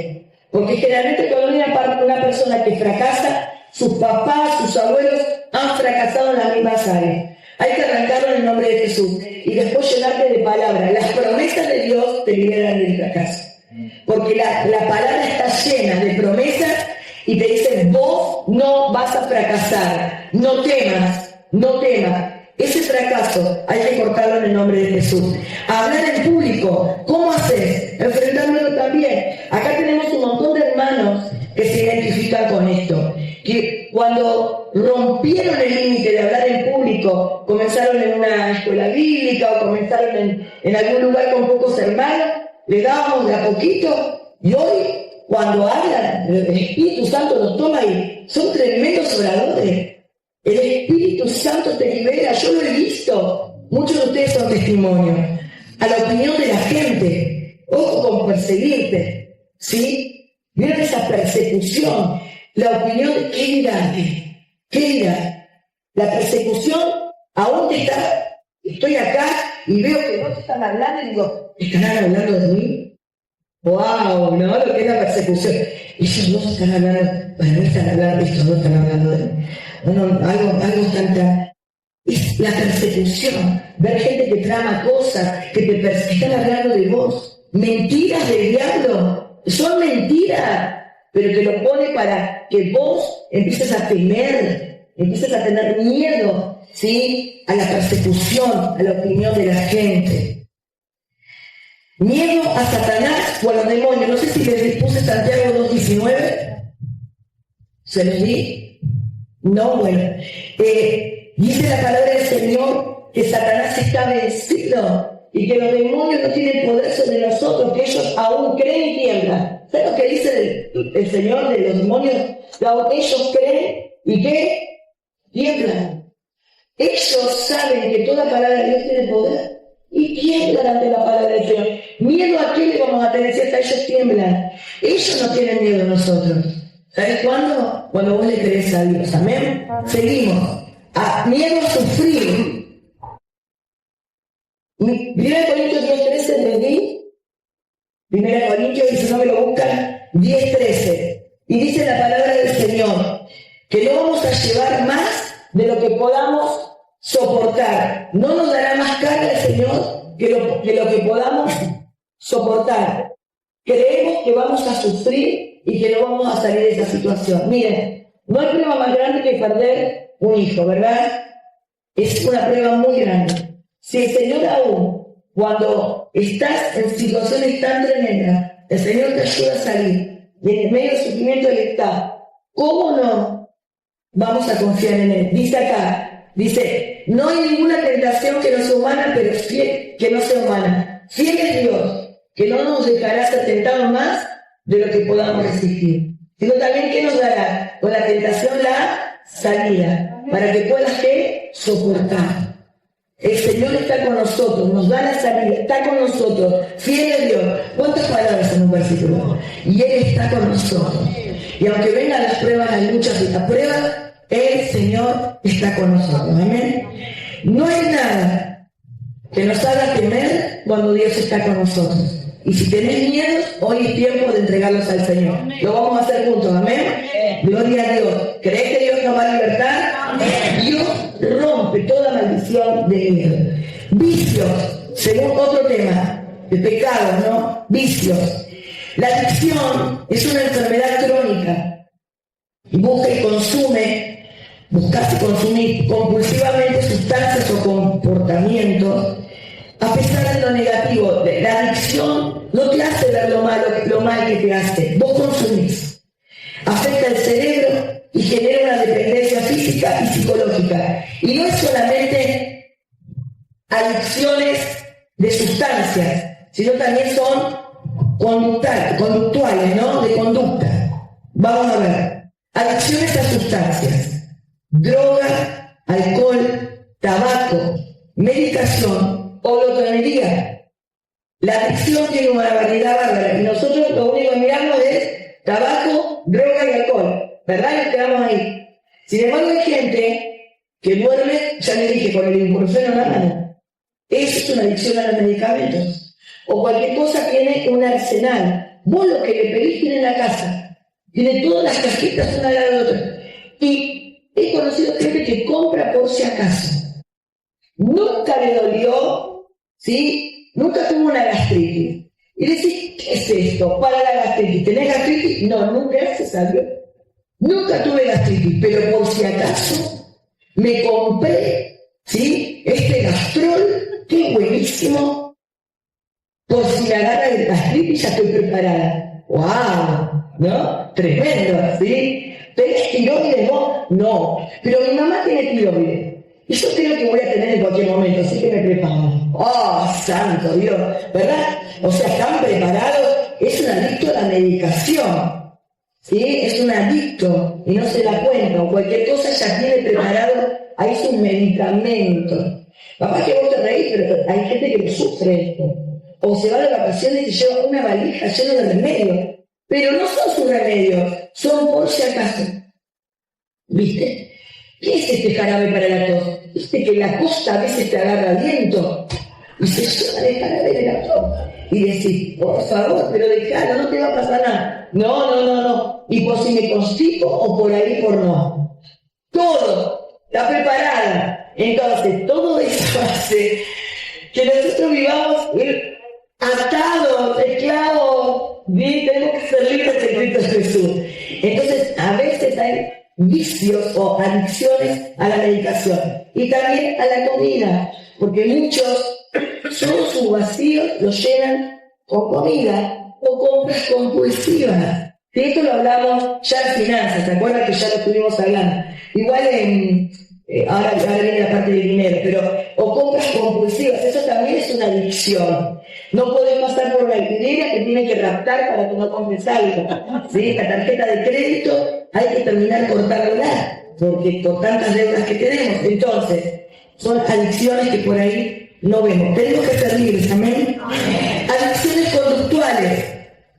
Porque generalmente cuando hay una persona que fracasa, sus papás, sus abuelos han fracasado en las mismas áreas. Hay que arrancarlo en el nombre de Jesús y después llenarte de palabras. Las promesas de Dios te liberan del fracaso. Porque la palabra está llena de promesas y te dice, vos no vas a fracasar, no temas, no temas. Ese fracaso hay que cortarlo en el nombre de Jesús. Hablar en público, ¿cómo haces? Enfrentándolo también. Acá tenemos un montón de hermanos que se identifican con esto, que cuando rompieron el límite de hablar en público, comenzaron en una escuela bíblica o comenzaron en algún lugar con pocos hermanos, le dábamos de a poquito, y hoy cuando hablan, el Espíritu Santo los toma y son tremendos oradores. El Espíritu Santo te libera, yo lo he visto. Muchos de ustedes son testimonios. A la opinión de la gente. Ojo con perseguirte. ¿Sí? Miren esa persecución. La opinión de ¿qué dirá? ¿Qué dirá? La persecución aún te está. Estoy acá y veo que no te están hablando y digo, ¿estarán hablando de mí? ¡Wow! ¿No? Lo que es la persecución. Ellos no están hablando, para mí están hablando, estos no están hablando de mí. No, algo tanta. Es la persecución. Ver gente que trama cosas, que están hablando de vos. Mentiras del diablo. Son mentiras, pero te lo pone para que vos empieces a temer, empieces a tener miedo, ¿sí? A la persecución, a la opinión de la gente. Miedo a Satanás o a los demonios. No sé si les puse Santiago 2:19. ¿Se los di? No, bueno. Dice la palabra del Señor que Satanás está vencido y que los demonios no tienen poder sobre nosotros, que ellos aún creen y tiemblan. ¿Sabes lo que dice el Señor de los demonios? Ellos creen y ¿qué? Tiemblan. Ellos saben que toda palabra de Dios tiene poder y tiemblan ante la palabra del Señor. ¿Miedo a qué le vamos a tener si hasta ellos tiemblan? Ellos no tienen miedo a nosotros. ¿Sabes cuándo? Cuando vos le crees a Dios. Amén. Seguimos. Miedo a sufrir. 1 Corintios 10:13 les di. 1 Corintios, y si no me lo buscan, 10:13. Y dice la palabra del Señor que no vamos a llevar más de lo que podamos soportar. No nos dará más carga el Señor que lo que podamos soportar. Creemos que vamos a sufrir y que no vamos a salir de esa situación. Miren, no hay prueba más grande que perder un hijo, ¿verdad? Es una prueba muy grande. Si el Señor aún, cuando estás en situaciones tan tremendas, el Señor te ayuda a salir y en medio del sufrimiento Él está, ¿cómo no vamos a confiar en Él. Dice acá, no hay ninguna tentación que no sea humana, pero fiel, que no sea humana. Fiel es Dios, que no nos dejará ser tentados más de lo que podamos resistir, sino también que nos dará con la tentación la salida, para que puedas ¿qué? Soportar. El Señor está con nosotros, nos da la salida, está con nosotros, fiel es Dios. ¿Cuántas palabras en un versículo? Y Él está con nosotros. Y aunque vengan las pruebas, las luchas y las pruebas, el Señor está con nosotros. Amén. No hay nada que nos haga temer cuando Dios está con nosotros. Y si tenés miedo, hoy es tiempo de entregarlos al Señor. Lo vamos a hacer juntos. Amén. Gloria a Dios. ¿Crees que Dios nos va a libertar? Dios rompe toda maldición de miedo. Vicios, según otro tema, de pecados, ¿no? Vicios. La adicción es una enfermedad crónica. Busca y consume, buscas y consumir compulsivamente sustancias o comportamientos. A pesar de lo negativo, la adicción no te hace ver lo mal que te hace. Vos consumís. Afecta el cerebro y genera una dependencia física y psicológica. Y no es solamente adicciones de sustancias, sino también son conductuales, ¿no? De conducta. Vamos a ver. Adicciones a sustancias. Droga, alcohol, tabaco, medicación o glotonería. La adicción tiene una variedad bárbara y nosotros lo único que miramos es tabaco, droga y alcohol, ¿verdad? Nos quedamos ahí. Sin embargo, hay gente que duerme, ya le dije, con el ibuprofeno en la mano. Eso es una adicción a los medicamentos. O cualquier cosa tiene un arsenal. Vos lo que le pedís tiene en la casa. Tiene todas las cajitas una al lado de otra. Y he conocido gente que compra por si acaso. Nunca le dolió, ¿sí? Nunca tuvo una gastritis. Y decís, ¿qué es esto? Para la gastritis. ¿Tenés gastritis? No, nunca se salió. Nunca tuve gastritis, pero por si acaso me compré, ¿sí? Este gastrol, qué buenísimo. Por si me agarra el gastritis ya estoy preparada. ¡Wow! ¿No? Tremendo, ¿sí? ¿Tenés tiroides vos? No. Pero mi mamá tiene tiroides. Y yo creo que voy a tener en cualquier momento, así que me preparo. ¡Oh, santo Dios! ¿Verdad? O sea, están preparados. Es un adicto a la medicación. ¿Sí? Es un adicto y no se da cuenta. O cualquier cosa ya tiene preparado ahí sus medicamentos. Papá, que vos te reís, pero hay gente que sufre esto. O se va de vacaciones y lleva una valija llena de remedios. Pero no son sus remedios, son por si acaso. ¿Viste? ¿Qué es este jarabe para la tos? ¿Viste que la costa a veces te agarra viento? Y se llena de jarabe de la tos. Y decís, por favor, pero dejalo, no te va a pasar nada. No. Y por si me constipo o por ahí por no. Todo está preparada. Entonces, todo eso hace que nosotros vivamos atados, esclavos. Bien, tenemos que ser libres en Cristo Jesús. Entonces, a veces hay vicios o adicciones a la medicación y también a la comida, porque muchos todos sus vacíos los llenan con comida o compras compulsivas. Y esto lo hablamos ya en finanzas, ¿te acuerdas que ya lo estuvimos hablando? Igual ahora viene la parte del dinero, pero o compras compulsivas, eso también es una adicción. No podés pasar por una alquilería que tiene que raptar para que no compres algo. ¿Sí? La tarjeta de crédito hay que terminar cortarla, porque por tantas deudas que tenemos. Entonces, son adicciones que por ahí no vemos. Tenemos que ser libres, ¿amén? Adicciones conductuales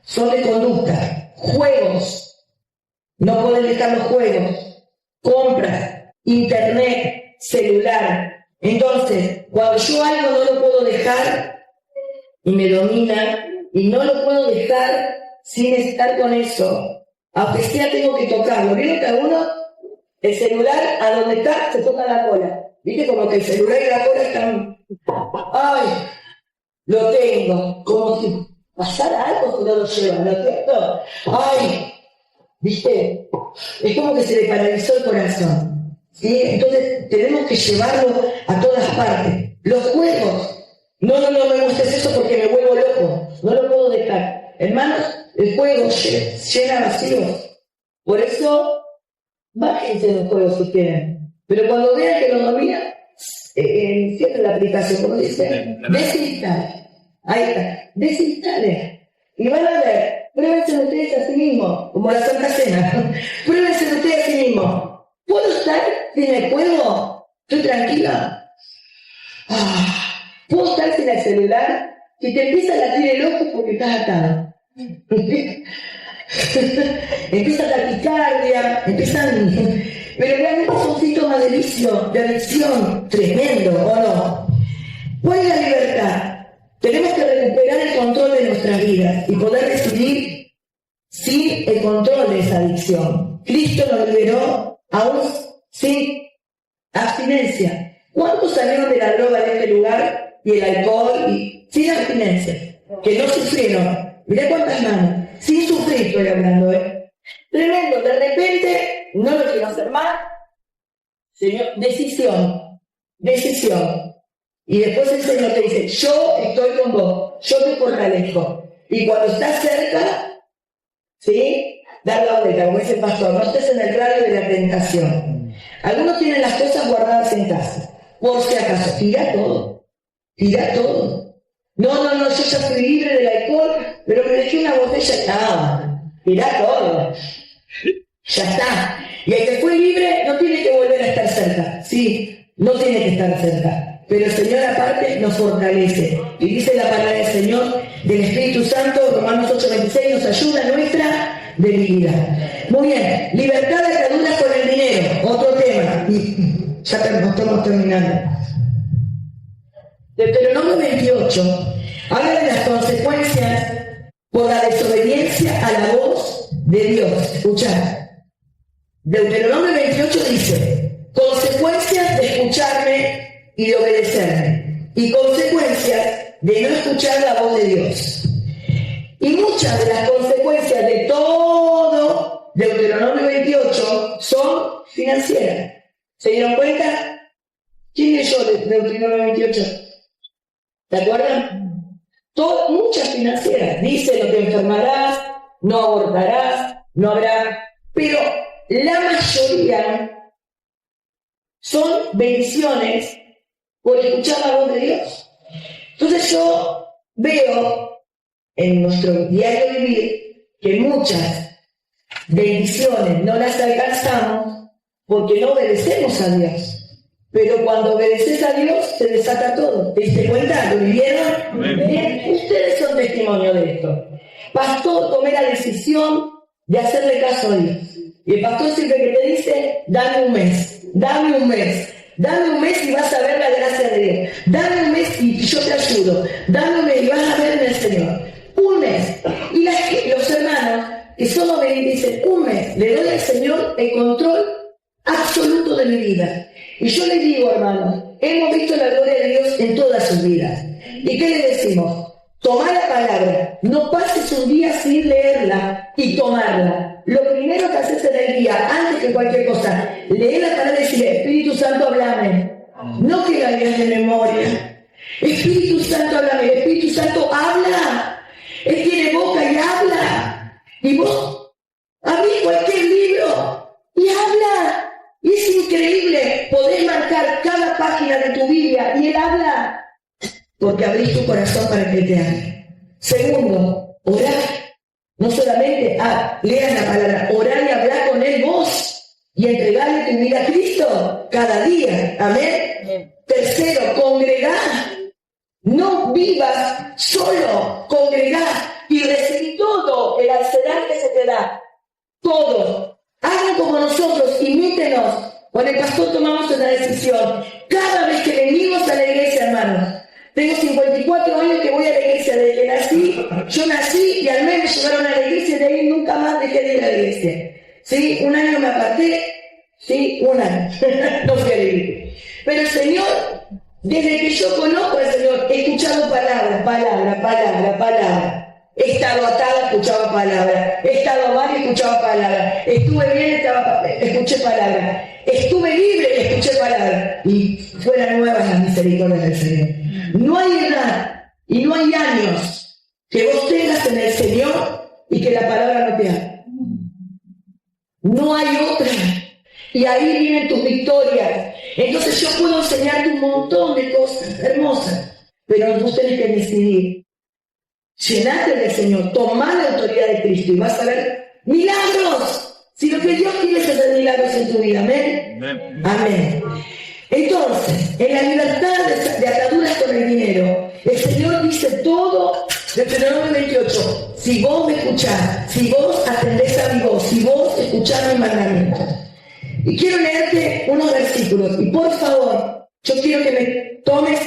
son de conducta. Juegos. No pueden dejar los juegos. Compras. Internet. Celular. Entonces, cuando yo algo no lo puedo dejar y me domina y no lo puedo dejar sin estar con eso, aunque sea tengo que tocarlo. ¿Vieron que alguno, el celular a donde está se toca la cola? ¿Viste? Como que el celular y la cola están... ¡Ay! Lo tengo. Como si pasara algo que no lo lleva, ¿no es cierto? ¡Ay! ¿Viste? Es como que se le paralizó el corazón. ¿Sí? Entonces tenemos que llevarlo a todas partes. Los juegos. No me gustes eso porque me vuelvo loco. No lo puedo dejar. Hermanos, el juego llena vacíos. Por eso, baje bájense los juegos si quieren. Pero cuando vean que lo dominan, cierren la aplicación, como dice, desinstale. Ahí está, desinstale. Y van a ver, pruébense ustedes a sí mismos, como la Santa Cena. Pruébense ustedes a sí mismos. ¿Puedo estar sin el juego? ¿Estoy tranquila? ¿Puedo estar sin el celular? Si te empieza a latir el ojo porque estás atado. Empieza taquicardia, pero realmente son síntomas de vicio, de adicción, tremendo, ¿o no? ¿Cuál es la libertad? Tenemos que recuperar el control de nuestras vidas y poder decidir sin el control de esa adicción. Cristo nos liberó aún sin abstinencia. ¿Cuántos salieron de la droga de este lugar y el alcohol y sin abstinencia? Que no sufrieron. Mirá cuántas manos. Sin sufrir estoy hablando, Tremendo. De repente, no lo quiero hacer más. Señor, decisión. Y después el Señor te dice, yo estoy con vos, yo te fortalezco. Y cuando estás cerca, ¿sí? Dar la vuelta, como dice el pastor, no estés en el radio de la tentación. Algunos tienen las cosas guardadas en casa. Por si acaso, tira todo. No, yo ya fui libre del alcohol, pero me dejé una botella, tira todo. Ya está. Y el que fue libre no tiene que volver a estar cerca. Sí, no tiene que estar cerca. Pero el Señor aparte nos fortalece. Y dice la palabra del Señor, del Espíritu Santo, Romanos 8:26, nos ayuda en nuestra debilidad. Muy bien, libertad de ataduras con el dinero, otro tema. Y ya estamos terminando. Deuteronomio 28 habla de las consecuencias por la desobediencia a la voz de Dios. Escuchad. Deuteronomio 28 dice, consecuencias de escucharme y de obedecerme, y consecuencias de no escuchar la voz de Dios. Y muchas de las consecuencias de todo Deuteronomio 28 son financieras. ¿Se dieron cuenta? ¿Quién leyó Deuteronomio 28? ¿Se acuerdan? Muchas financieras. Dice, no te enfermarás, no abortarás, no habrá... Pero la mayoría son bendiciones por escuchar la voz de Dios. Entonces yo veo en nuestro diario vivir que muchas bendiciones no las alcanzamos porque no obedecemos a Dios. Pero cuando obedeces a Dios, se desata todo. ¿Te diste cuenta? ¿Lo vivieron? Bien, ustedes son testimonio de esto. Pastor, tomé la decisión de hacerle caso a Dios. Y el pastor siempre que te dice, dame un mes y vas a ver la gracia de Dios. Dame un mes y yo te ayudo. Dame un mes y vas a ver en el Señor. Un mes. Y los hermanos que son obedientes dicen, un mes, le doy al Señor el control absoluto de mi vida. Y yo les digo, hermanos, hemos visto la gloria de Dios en todas sus vidas. ¿Y qué le decimos? Tomá la palabra, no pases un día sin leerla y tomarla. Lo primero que haces en el día, antes que cualquier cosa, lee la palabra y decirle, Espíritu Santo, háblame. No que la leas de memoria. Espíritu Santo, háblame. El Espíritu Santo habla. Él tiene boca y habla. Y vos abrís cualquier libro y habla. Y es increíble, podés marcar cada página de tu Biblia y Él habla. Porque abrís tu corazón para que te hable. Segundo, orar. No solamente leas la palabra, orar y hablar con Él vos y entregarle tu vida a Cristo cada día. Amén. Tercero, congregar. No vivas solo, congregar y recibir todo el arsenal que se te da. Todo. Hagan como nosotros, imítenos. Con el pastor tomamos una decisión. Cada vez que venimos a la iglesia, hermanos, tengo 54 años que voy a la iglesia desde que nací. Yo nací y al mes me llevaron a la iglesia y de ahí nunca más dejé de ir a la iglesia. ¿Sí? Un año me aparté. ¿Sí? Un año. No fui a la iglesia. Pero el Señor, desde que yo conozco al Señor, he escuchado palabra. He estado atada, escuchaba palabra. He estado mal y escuchaba palabra. Estuve bien, escuché palabra. Estuve libre, escuché palabra. Y fueran nuevas las misericordias del Señor. No hay edad y no hay años que vos tengas en el Señor y que la palabra no te haga. No hay otra. Y ahí vienen tus victorias. Entonces yo puedo enseñarte un montón de cosas hermosas, pero vos tenés que decidir. Llenate del Señor, tomá la autoridad de Cristo y vas a ver milagros. Si lo que Dios quiere es hacer milagros en tu vida. Amén. Amén. Amén. Entonces, en la libertad de ataduras con el dinero, el Señor dice todo, Deuteronomio 28, si vos me escuchás, si vos atendés a mi voz, si vos escuchás mis mandamientos. Y quiero leerte unos versículos, y por favor, yo quiero que me tomes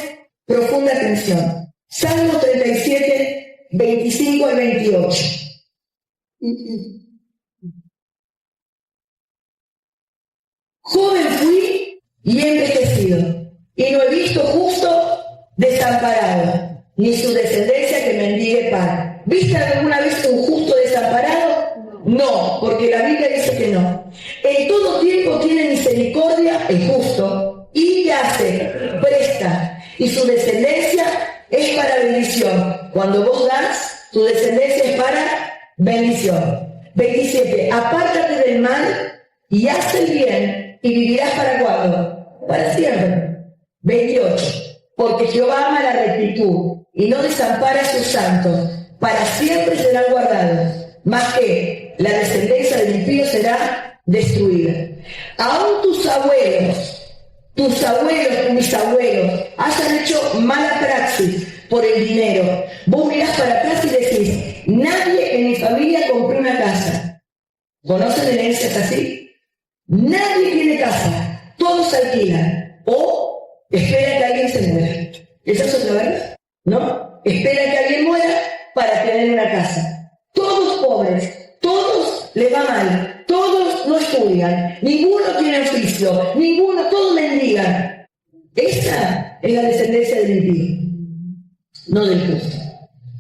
profunda atención. Salmo 37, 25 al 28. Joven fui y he envejecido, y no he visto justo desamparado, ni su descendencia que mendigue pan. ¿Viste alguna vez un justo desamparado? No, porque la Biblia dice que no. En todo tiempo tiene misericordia el justo, y ¿qué hace? Presta, y su descendencia es para bendición. Cuando vos das, tu descendencia es para bendición. 27. Apártate del mal y haz el bien, y vivirás ¿para cuándo? Para siempre. 28. Porque Jehová ama la rectitud y no desampara a sus santos. Para siempre serán guardados. Más que la descendencia del impío será destruida. Aún tus abuelos, tus bisabuelos, hayan hecho mala praxis por el dinero. Vos mirás para atrás y decís, nadie en mi familia compró una casa. ¿Conocen herencias así? Nadie tiene casa, todos alquilan o esperan que alguien se muera. ¿Esa es otra verdad? ¿No? Esperan que alguien muera para tener una casa. Todos pobres, todos les va mal, todos no estudian, ninguno tiene oficio, todos mendigan. Esa es la descendencia del impío, no del justo.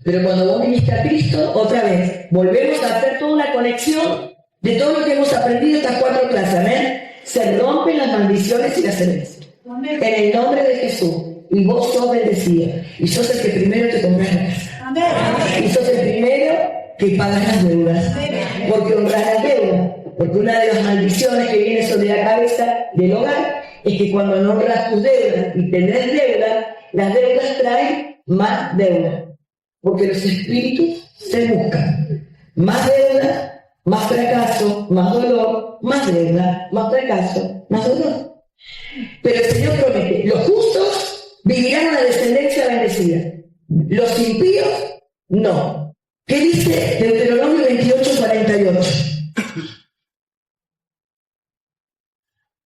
Pero cuando vos viniste a Cristo, otra vez, volvemos a hacer toda una conexión de todo lo que hemos aprendido estas 4 clases. Amén. Se rompen las maldiciones y las herencias. En el nombre de Jesús. Y vos sos bendecido. Y sos el que primero te compras la casa. Amén. Y sos el primero que pagas las deudas. Amén. Porque honras las deudas. Porque una de las maldiciones que viene sobre la cabeza del hogar es que cuando no honras tus deudas y tenés deudas, las deudas traen más deudas. Porque los espíritus se buscan. Más deudas, más fracaso, más dolor, más deuda, más fracaso, más dolor. Pero el Señor promete, los justos vivirán una descendencia bendecida. Los impíos, no. ¿Qué dice Deuteronomio 28, 48?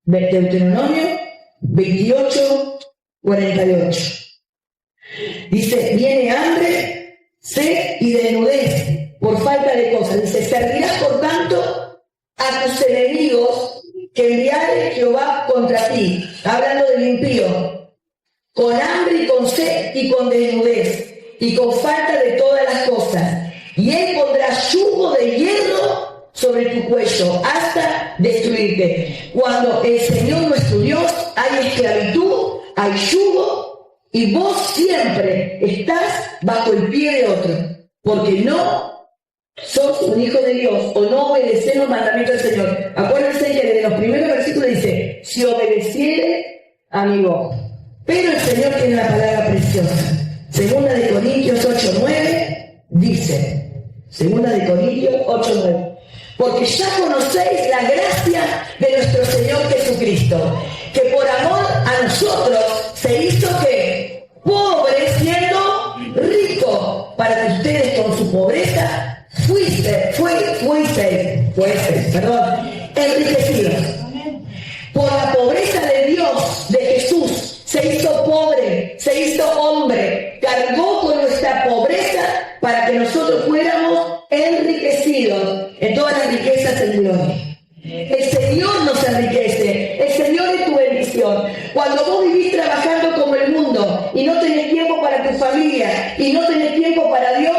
Deuteronomio 28, 48. Dice, viene hambre, sed y desnudez por falta de cosas. Dice, servirás por tanto a tus enemigos que enviare Jehová contra ti. Hablando del impío. Con hambre y con sed y con desnudez y con falta de todas las cosas. Y él pondrá yugo de hierro sobre tu cuello hasta destruirte. Cuando el Señor nuestro Dios hay esclavitud, hay yugo, y vos siempre estás bajo el pie de otro. Porque no sos un hijo de Dios o no obedeces los mandamientos del Señor. Acuérdense que desde los primeros versículos dice, si obedeciere a mi voz. Pero el Señor tiene una palabra preciosa. Segunda de Corintios 8:9 dice, Segunda de Corintios 8:9, porque ya conocéis la gracia de nuestro Señor Jesucristo, que por amor a nosotros se hizo que pobre siendo rico, para que ustedes con su pobreza fuese, enriquecidos. Por la pobreza de Dios, de Jesús, se hizo pobre, se hizo hombre, cargó con nuestra pobreza para que nosotros fuéramos enriquecidos en todas las riquezas en gloria. El Señor nos enriquece, el Señor es tu bendición. Cuando vos vivís trabajando como el mundo y no tenés tiempo para tu familia y no tenés tiempo para Dios,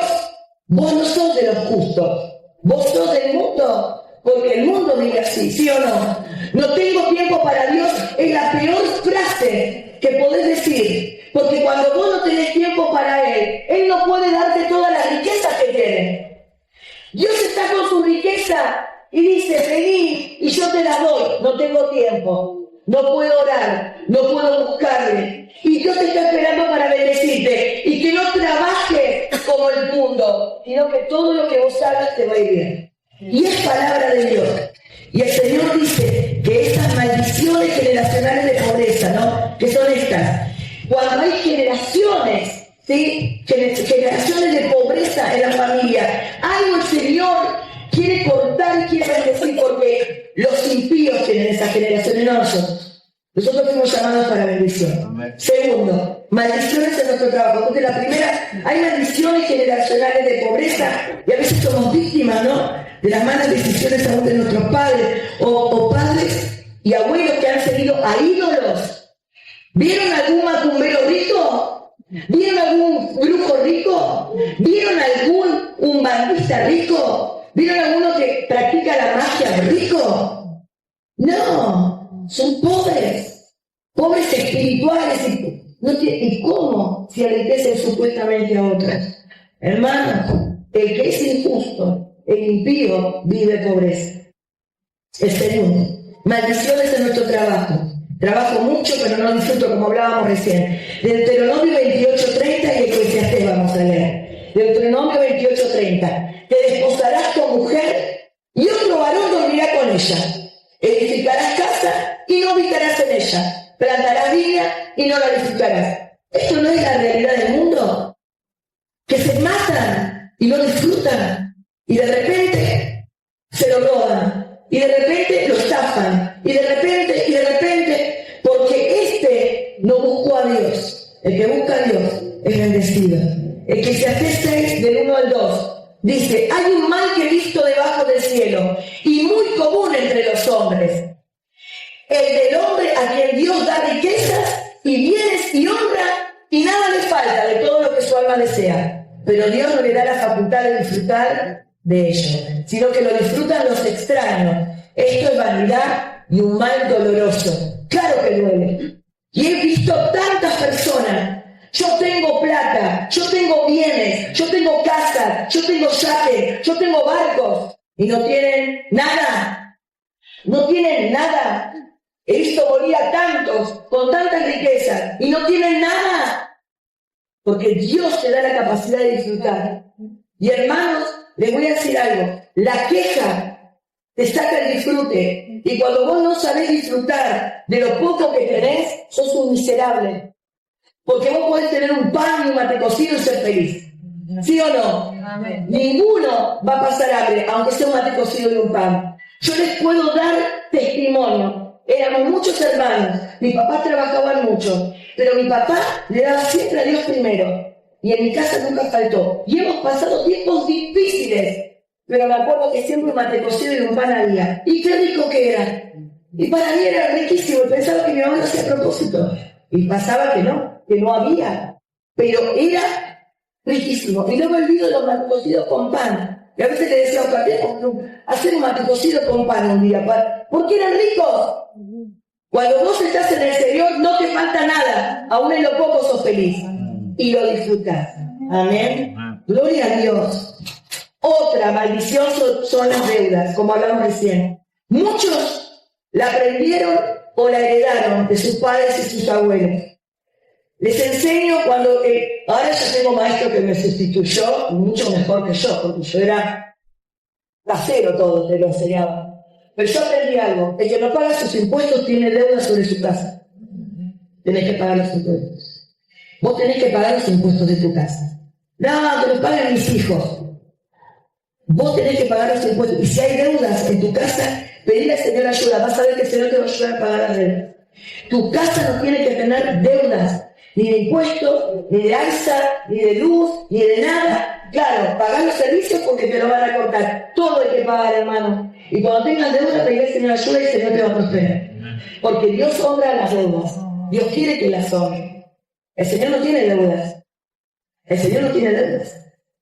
vos no sos de los justos, vos sos del mundo. Porque el mundo vive así, ¿sí o no? No tengo tiempo para Dios es la peor frase que podés decir. Porque cuando vos no tenés tiempo para Él no puede darte todas las riquezas que tiene. Dios está con su riqueza y dice, vení y yo te la doy. No tengo tiempo, no puedo orar, no puedo buscarle. Y Dios te está esperando para bendecirte y que no trabajes como el mundo, sino que todo lo que vos hagas te va a ir bien. Y es palabra de Dios. Y el Señor dice que estas maldiciones generacionales de pobreza, ¿no? Que son estas. Cuando hay generaciones, ¿sí? Generaciones de pobreza en la familia, algo el Señor quiere cortar y quiere bendecir, porque los impíos tienen esa generación en nosotros. Nosotros fuimos llamados para bendición. Amén. Segundo, maldiciones en nuestro trabajo. Entonces, la primera, hay maldiciones generacionales de pobreza y a veces somos víctimas, ¿no? De las malas decisiones aún de nuestros padres o padres y abuelos que han seguido a ídolos. ¿Vieron algún macumbero rico? ¿Vieron algún brujo rico? ¿Vieron algún umbandista rico? ¿Vieron alguno que practica la magia rico? No, son pobres espirituales. ¿Y cómo se enriquecen supuestamente a otros? Hermanos, el que es injusto, el impío, vive pobreza. El segundo, maldiciones en nuestro trabajo. Trabajo mucho, pero no disfruto, como hablábamos recién. Deuteronomio 28:30 y Eclesiastés vamos a leer. Deuteronomio 28:30. Te desposarás con mujer y otro varón dormirá con ella. Edificarás casa y no habitarás en ella. Plantarás viña y no la disfrutarás. ¿Esto no es la realidad del mundo? Que se matan y no disfrutan. Y de repente se lo roban. Y de repente lo estafan. Y de repente, porque no buscó a Dios. El que busca a Dios es bendecido. Eclesiastés 6, del 1 al 2. Dice, hay un mal que he visto debajo del cielo y muy común entre los hombres. El del hombre a quien Dios da riquezas y bienes y honra y nada le falta de todo lo que su alma desea. Pero Dios no le da la facultad de disfrutar de ello, sino que lo disfrutan los extraños. Esto es vanidad y un mal doloroso. Claro que duele. Y he visto tantas personas. Yo tengo plata, yo tengo bienes, yo tengo casas, yo tengo yates, yo tengo barcos. Y no tienen nada. No tienen nada. He visto morir a tantos con tantas riquezas y no tienen nada. Porque Dios te da la capacidad de disfrutar. Y hermanos, les voy a decir algo. La queja te saca el disfrute. Y cuando vos no sabés disfrutar de lo poco que tenés, sos un miserable. Porque vos podés tener un pan y un mate cocido y ser feliz. ¿Sí o no? Amén. Ninguno va a pasar hambre, aunque sea un mate cocido y un pan. Yo les puedo dar testimonio. Éramos muchos hermanos. Mi papá trabajaba mucho. Pero mi papá le daba siempre a Dios primero. Y en mi casa nunca faltó. Y hemos pasado tiempos difíciles. Pero me acuerdo que siempre un mate cocido y un pan había. Y qué rico que era. Y para mí era riquísimo. Pensaba que mi mamá lo hacía a propósito. Y pasaba que no había. Pero era riquísimo. Y no me olvido de los mate cocidos con pan. Y a veces le decía a Oscar, tenemos que hacer un mate cocido con pan un día. Porque eran ricos. Cuando vos estás en el Señor no te falta nada. Aún en lo poco sos feliz. Y lo disfrutás. Amén. Gloria a Dios. Otra maldición son las deudas, como hablamos recién. Muchos la aprendieron o la heredaron de sus padres y sus abuelos. Les enseño cuando... ahora yo tengo maestro que me sustituyó, mucho mejor que yo, porque yo era casero todo, te lo enseñaba. Pero yo aprendí algo. El que no paga sus impuestos tiene deuda sobre su casa. Tenés que pagar los impuestos. Vos tenés que pagar los impuestos de tu casa. No, que los paguen mis hijos. Vos tenés que pagar los impuestos. Y si hay deudas en tu casa, pedile al Señor ayuda. Vas a ver que el Señor te va a ayudar a pagar las deudas. Tu casa no tiene que tener deudas. Ni de impuestos, ni de alza, ni de luz, ni de nada. Claro, pagás los servicios porque te lo van a cortar. Todo hay que pagar, hermano. Y cuando tengas deudas, pedile al Señor ayuda y el Señor te va a prosperar. Porque Dios honra las deudas. Dios quiere que las honre. El Señor no tiene deudas. El Señor no tiene deudas.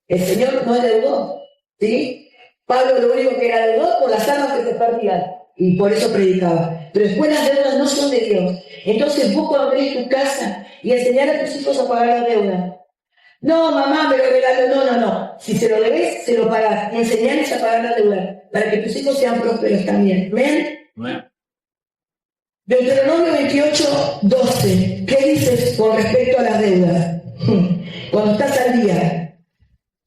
El Señor no es deudor. ¿Sí? Pablo lo único que era deudor por las almas que se perdían. Y por eso predicaba. Pero después las deudas no son de Dios. Entonces vos cuando tenés tu casa y enseñar a tus hijos a pagar las deudas, No, mamá, me lo regaló. No. Si se lo debes, se lo pagas. Enseñarles a pagar la deuda para que tus hijos sean prósperos también. ¿Ven? Deuteronomio 28:12. ¿Qué dices con respecto a las deudas? Cuando estás al día.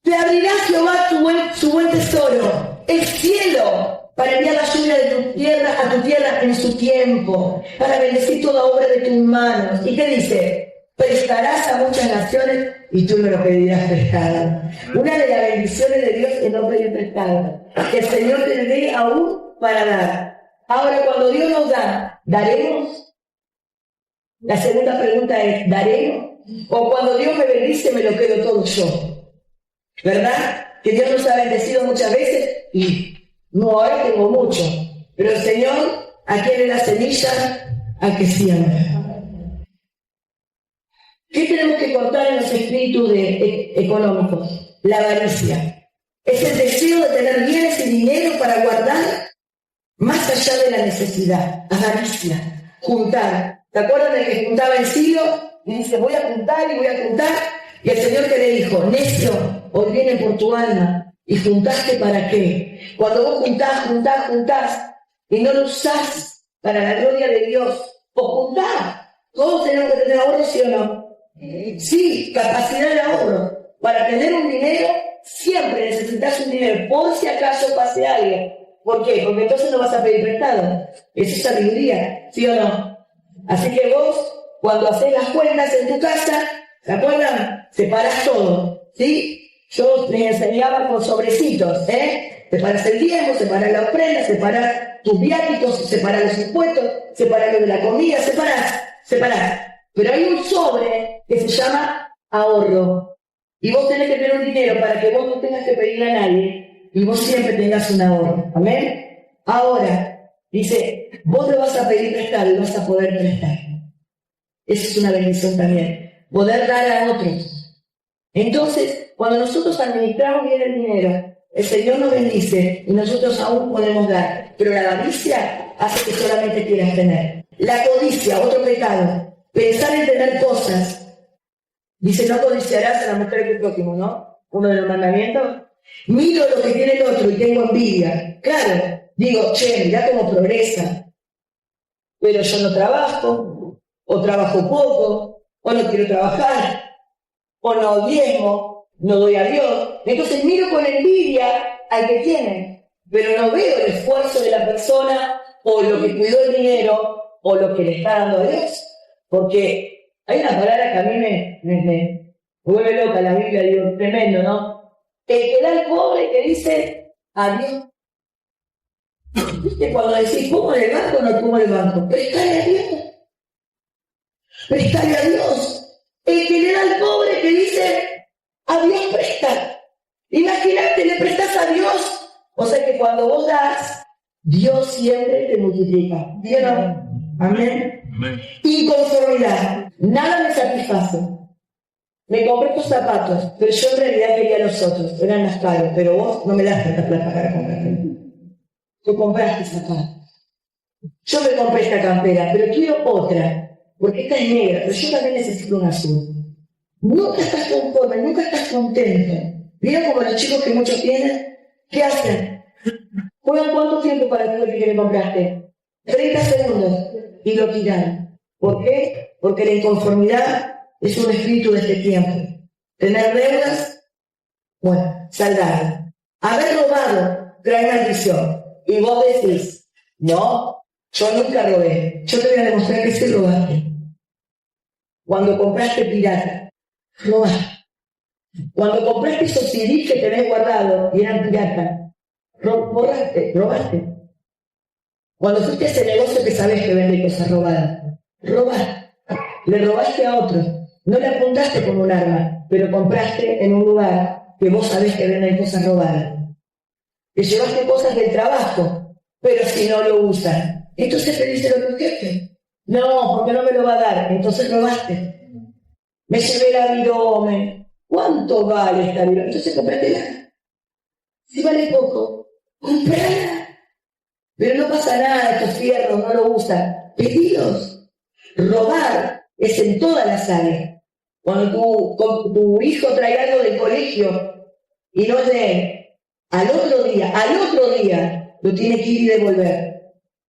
Te abrirá Jehová su buen tesoro, el cielo, para enviar la lluvia de tu tierra a tu tierra en su tiempo, para bendecir toda obra de tus manos. ¿Y qué dice? Prestarás a muchas naciones y tú me lo pedirás prestado. Una de las bendiciones de Dios es no pedir prestado. Que el Señor te dé aún para dar. Ahora, cuando Dios nos da, ¿daremos? La segunda pregunta es, ¿daremos? O cuando Dios me bendice, me lo quedo todo yo. ¿Verdad? Que Dios nos ha bendecido muchas veces y no, ahora tengo mucho. Pero el Señor, ¿a quién le da semilla? A que siembra. ¿Qué tenemos que cortar en los espíritus económicos? La avaricia. Es el deseo de tener bienes y dinero para guardar más allá de la necesidad. Avaricia. Juntar. ¿Te acuerdas de que juntaba en Silo? Y dice, voy a juntar y voy a juntar. Y el Señor que le dijo, necio, hoy viene por tu alma. ¿Y juntaste para qué? Cuando vos juntás y no lo usás para la gloria de Dios, o juntás. Todos tenemos que tener ahorro, ¿sí o no? Sí, capacidad de ahorro. Para tener un dinero, siempre necesitas un dinero, por si acaso pase algo. ¿Por qué? Porque entonces no vas a pedir prestado. Eso es sabiduría, ¿sí o no? Así que vos, cuando haces las cuentas en tu casa, ¿se acuerdan? Separás todo, ¿sí? Yo les enseñaba con sobrecitos, Separás el diezmo, separás la ofrenda, separás tus viáticos, separás los impuestos, separás lo de la comida, separás. Pero hay un sobre que se llama ahorro. Y vos tenés que tener un dinero para que vos no tengas que pedirle a nadie y vos siempre tengas un ahorro. ¿Amén? Ahora, dice, vos le vas a pedir prestado y vas a poder prestar. Eso es una bendición también. Poder dar a otros. Entonces, cuando nosotros administramos bien el dinero, el Señor nos bendice y nosotros aún podemos dar. Pero la avaricia hace que solamente quieras tener. La codicia, otro pecado. Pensar en tener cosas. Dice, no codiciarás a la mujer de tu prójimo, ¿no? Uno de los mandamientos. Miro lo que tiene el otro y tengo envidia. Claro, digo, che, mirá cómo progresa. Pero yo no trabajo, o trabajo poco, o no quiero trabajar, o no diezmo, no doy a Dios. Entonces miro con envidia al que tiene, pero no veo el esfuerzo de la persona, o lo que cuidó el dinero, o lo que le está dando a Dios. Porque hay una palabra que a mí me vuelve loca la Biblia, digo, tremendo, ¿no? El que da al pobre que dice adiós. ¿Viste? Cuando decís, ¿pongo en el banco o no pongo en el banco? Prestale a Dios. Prestale a Dios. El que le da al pobre que dice, a Dios presta. Imagínate, le prestas a Dios. O sea que cuando vos das, Dios siempre te multiplica. ¿Sí o no? Amén. Inconformidad. Nada me satisface. Me compré estos zapatos, pero yo en realidad quería los otros. Eran más caros, pero vos no me das tanta plata para comprarte. Tú compraste zapatos. Yo me compré esta campera, pero quiero otra, porque esta es negra, pero yo también necesito un azul. Nunca estás conforme, nunca estás contento. Mira como los chicos que muchos tienen, ¿qué hacen? ¿Juegan cuánto tiempo para todo lo que le compraste? 30 segundos y lo tiran. ¿Por qué? Porque la inconformidad es un espíritu de este tiempo. Tener deudas, bueno, saldar. Haber robado trae maldición. Y vos decís, no, yo nunca robé. Yo te voy a demostrar que sí robaste. Cuando compraste pirata, robaste. Cuando compraste esos CDs que tenés guardados y eran pirata, robaste. Cuando fuiste a ese negocio que sabés que vende cosas robadas, robaste. Le robaste a otros. No le apuntaste con un arma, pero compraste en un lugar que vos sabés que venden cosas robadas. Que llevaste cosas del trabajo, pero si no lo usan, entonces te dice lo que jefe. No, porque no me lo va a dar, entonces robaste. Me llevé la virome. ¿Cuánto vale esta virome? Entonces compratela. Si vale poco, comprala. Pero no pasa nada, estos fierros no lo usan. Pedidos. Robar es en todas las áreas. Cuando tu hijo trae algo del colegio y no es de él, al otro día, lo tiene que ir y devolver.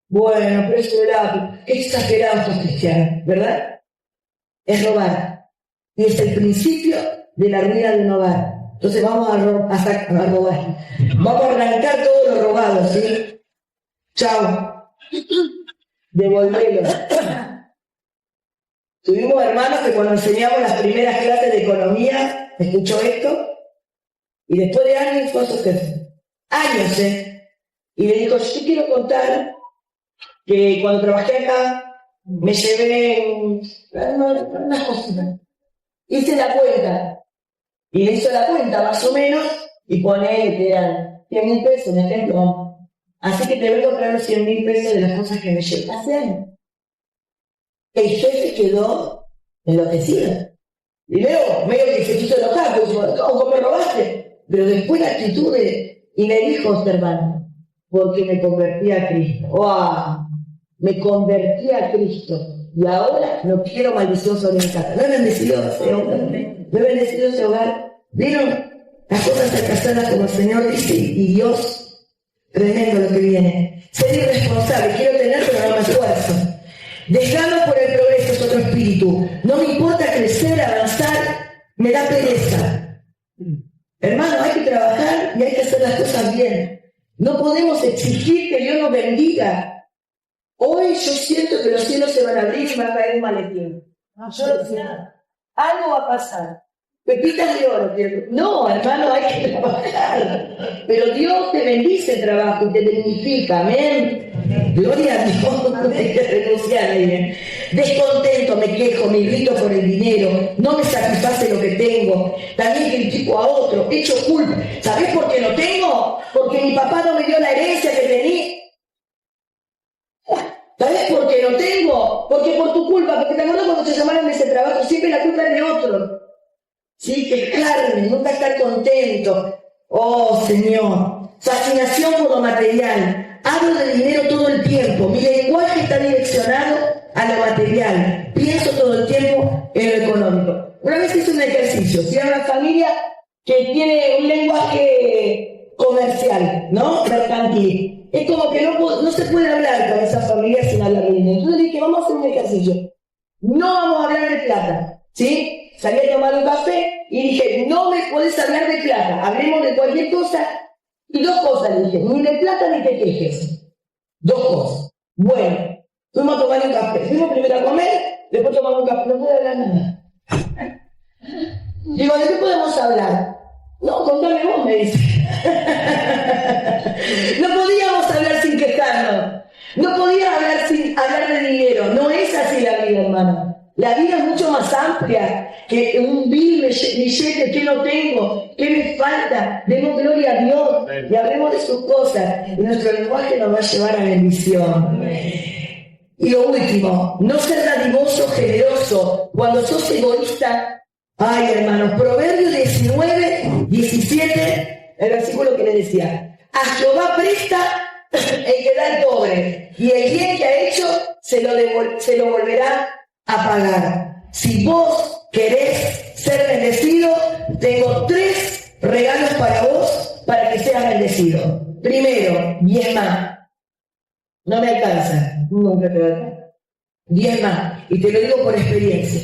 Bueno, pero eso era, qué exagerado estos cristianos, ¿verdad? Es robar. Y es el principio de la ruina de un hogar. Entonces vamos a robar. Vamos a arrancar todo lo robado, ¿sí? Chao. Devolverlo. Tuvimos hermanos que cuando enseñamos las primeras clases de economía, escuchó esto, y después de años fue a su jefe. Años, y le dijo, yo te quiero contar que cuando trabajé acá, me llevé unas cositas. Hice la cuenta. Y le hizo la cuenta, más o menos, y pone que eran 100.000 pesos, un ejemplo. Así que te vengo a traer 100.000 pesos de las cosas que me llevé hace años. El jefe quedó enloquecido. Y luego, medio que se quiso enojar, porque dijo, ¿cómo me robaste? Pero después la actitud y me dijo, hermano, porque me convertí a Cristo. ¡Wow! Me convertí a Cristo. Y ahora no quiero maldición sobre mi casa. ¿No he bendecido ese hombre? ¿No he bendecido ese hogar? ¿Vieron las cosas alcanzadas como el Señor dice? Y Dios, tremendo lo que viene. Ser irresponsable, quiero tener, pero no me esfuerzo. Desgano por el progreso es otro espíritu. No me importa crecer, avanzar, me da pereza. Hermano, hay que trabajar y hay que hacer las cosas bien. No podemos exigir que Dios nos bendiga. Hoy yo siento que los cielos se van a abrir y me va a caer un maletín. Yo no sé nada. Algo va a pasar. Pepitas de oro. No, hermano, hay que trabajar. Pero Dios te bendice el trabajo y te dignifica. Amén. Gloria a Dios. No hay que renunciar ahí. Descontento, me quejo, me grito por el dinero. No me satisface lo que tengo. También critico a otro. Echo culpa. ¿Sabés por qué no tengo? Porque mi papá no me dio la herencia que tenía. ¿Sabes por qué no tengo? Porque por tu culpa, porque te acuerdas cuando te llamaron de ese trabajo, siempre la culpa es de otro. Sí, que carne, nunca estar contento. Oh, Señor. Fascinación por lo material. Hablo de dinero todo el tiempo. Mi lenguaje está direccionado a lo material. Pienso todo el tiempo en lo económico. Una vez hice un ejercicio. Si hay una familia que tiene un lenguaje comercial, ¿no? Mercantil. Es como que no se puede hablar con esa familia sin hablar de dinero. Entonces dije, vamos a hacer un ejercicio. No vamos a hablar de plata, ¿sí? Salí a tomar un café y dije, no me podés hablar de plata, hablemos de cualquier cosa. Y dos cosas dije, ni de plata ni te quejes. Dos cosas. Bueno, fuimos a tomar un café. Fuimos primero a comer, después tomamos un café. No puedo hablar nada. Digo, ¿de qué podemos hablar? No, contame vos, me dice. No podíamos hablar sin quejarnos. No podía hablar sin hablar de dinero. No es así la vida, hermano. La vida es mucho más amplia que un billete que no tengo, que me falta. Demos gloria a Dios y hablemos de sus cosas. Y nuestro lenguaje nos va a llevar a bendición. Y lo último, no ser dadivoso, generoso. Cuando sos egoísta, ay, hermanos, Proverbios 19, 17, el versículo que le decía, a Jehová presta el que da al pobre, y el bien que ha hecho se lo volverá a pagar. Si vos querés ser bendecido, tengo 3 regalos para vos para que seas bendecido. Primero, diezma. No me alcanza, nunca te va a alcanzar. Diezma, y te lo digo por experiencia.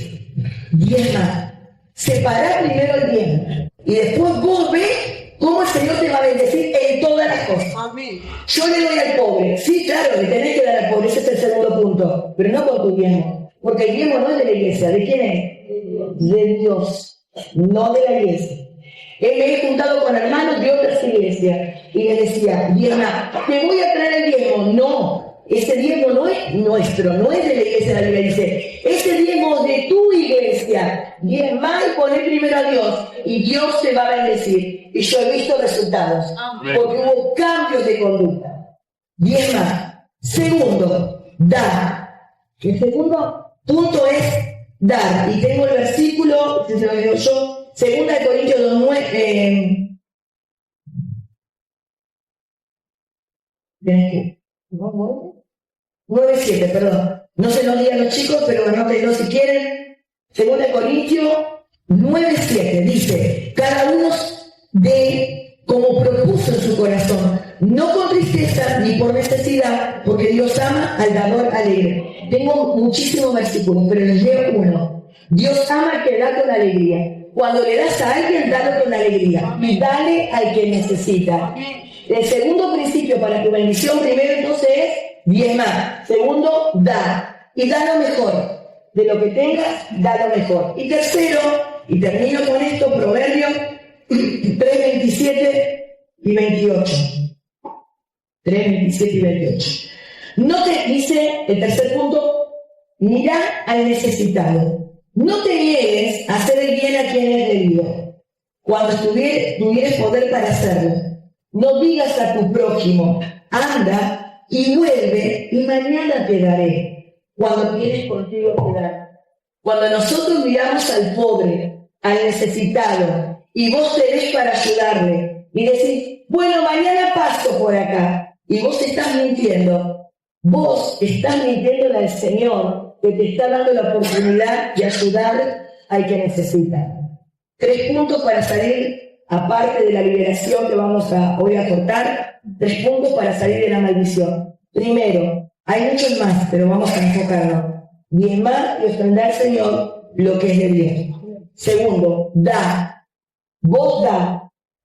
Diezma. Separá primero el bien y después vos ves cómo el Señor te va a bendecir en todas las cosas. Amén. Yo le doy al pobre. Sí, claro, le tenés que dar al pobre, ese es el segundo punto, pero no con tu diezmo, porque el diezmo no es de la iglesia. ¿De quién es? De Dios, no de la iglesia. Me he juntado con hermanos de otras iglesias y les decía, diezma, te voy a traer el diezmo. No, ese diezmo no es nuestro, no es de la iglesia de la Biblia. Dice, ese diezmo de tu iglesia. Diezma y poner primero a Dios y Dios te va a bendecir. Y yo he visto resultados, porque hubo cambios de conducta. Diezma. Segundo, dar. El segundo punto es dar. Y tengo el versículo, si se lo digo yo, 2 Corintios 2:9. 9:7, perdón. No se los digan los chicos, pero anótenlo si quieren. 2 Corintios 9:7 dice, cada uno dé como propuso en su corazón, no con tristeza ni por necesidad, porque Dios ama al dador alegre. Tengo muchísimos versículos, pero les leo uno. Dios ama al que da con alegría. Cuando le das a alguien, dalo con alegría. Dale al que necesita. El segundo principio para tu bendición, primero entonces es diezmar. Segundo, da. Y da lo mejor. De lo que tengas, da lo mejor. Y tercero, y termino con esto, Proverbios 3:27 y 28. 3:27 y 28. No te dice el tercer punto, mira al necesitado. No te niegues a hacer el bien a quien es debido, cuando tuvieres poder para hacerlo. No digas a tu prójimo, anda y vuelve y mañana te daré, cuando tienes contigo que dar. Cuando nosotros miramos al pobre, al necesitado, y vos te ves para ayudarle, y decís, bueno, mañana paso por acá, y vos estás mintiendo. Vos estás mintiéndole al Señor, que te está dando la oportunidad de ayudar al que necesita. 3 puntos para salir, aparte de la liberación que vamos a hoy a cortar, 3 puntos para salir de la maldición. Primero, hay muchos más, pero vamos a enfocarnos. Diezmar y ofrendar al Señor lo que es de Dios. Segundo, da. Vos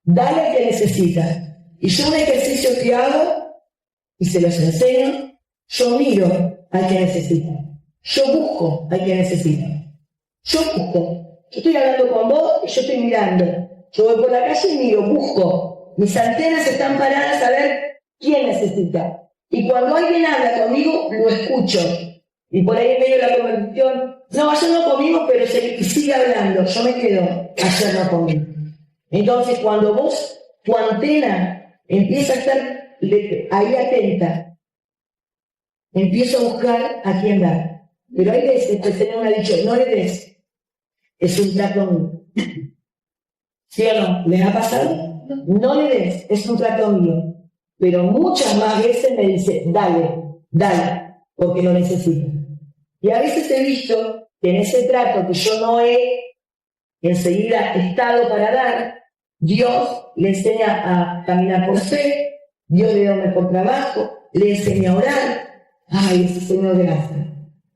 dale al que necesita. Y yo un ejercicio que hago, y se los enseño, yo miro al que necesita. Yo busco al que necesita. Yo busco. Yo estoy hablando con vos y yo estoy mirando. Yo voy por la calle y miro, busco. Mis antenas están paradas a ver quién necesita. Y cuando alguien habla conmigo, lo escucho. Y por ahí en medio de la conversación, no, ayer no comimos, pero sigue hablando. Yo me quedo, ayer no comí. Entonces, cuando vos, tu antena empieza a estar ahí atenta, empiezo a buscar a quién dar. Pero hay veces que el Señor me ha dicho, no le des, es un trato mío. ¿Sí o no? ¿Les ha pasado? No le des, es un trato mío. Pero muchas más veces me dice, dale, porque lo necesito. Y a veces he visto que en ese trato que yo no he enseguida estado para dar, Dios le enseña a caminar por fe, Dios le da un mejor trabajo, le enseña a orar. Ay, ese Señor, gracias.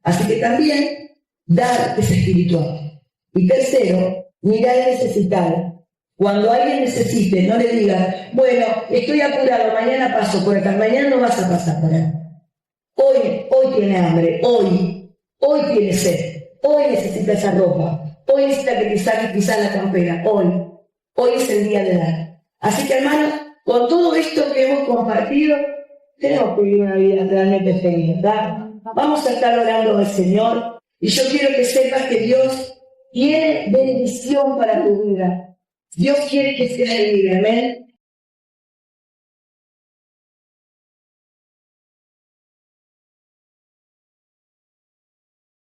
Así que también dar es espiritual. Y tercero, mirar al necesitado. Cuando alguien necesite, no le digas, bueno, estoy apurado, mañana paso por acá, mañana no vas a pasar por acá. Hoy tiene hambre, hoy tiene sed, hoy necesita esa ropa, hoy necesita que te saques quizás la campera, hoy es el día de dar. Así que hermanos, con todo esto que hemos compartido, tenemos que vivir una vida realmente feliz, ¿verdad? Vamos a estar orando al Señor y yo quiero que sepas que Dios tiene bendición para tu vida. Dios quiere que seas libre, amén.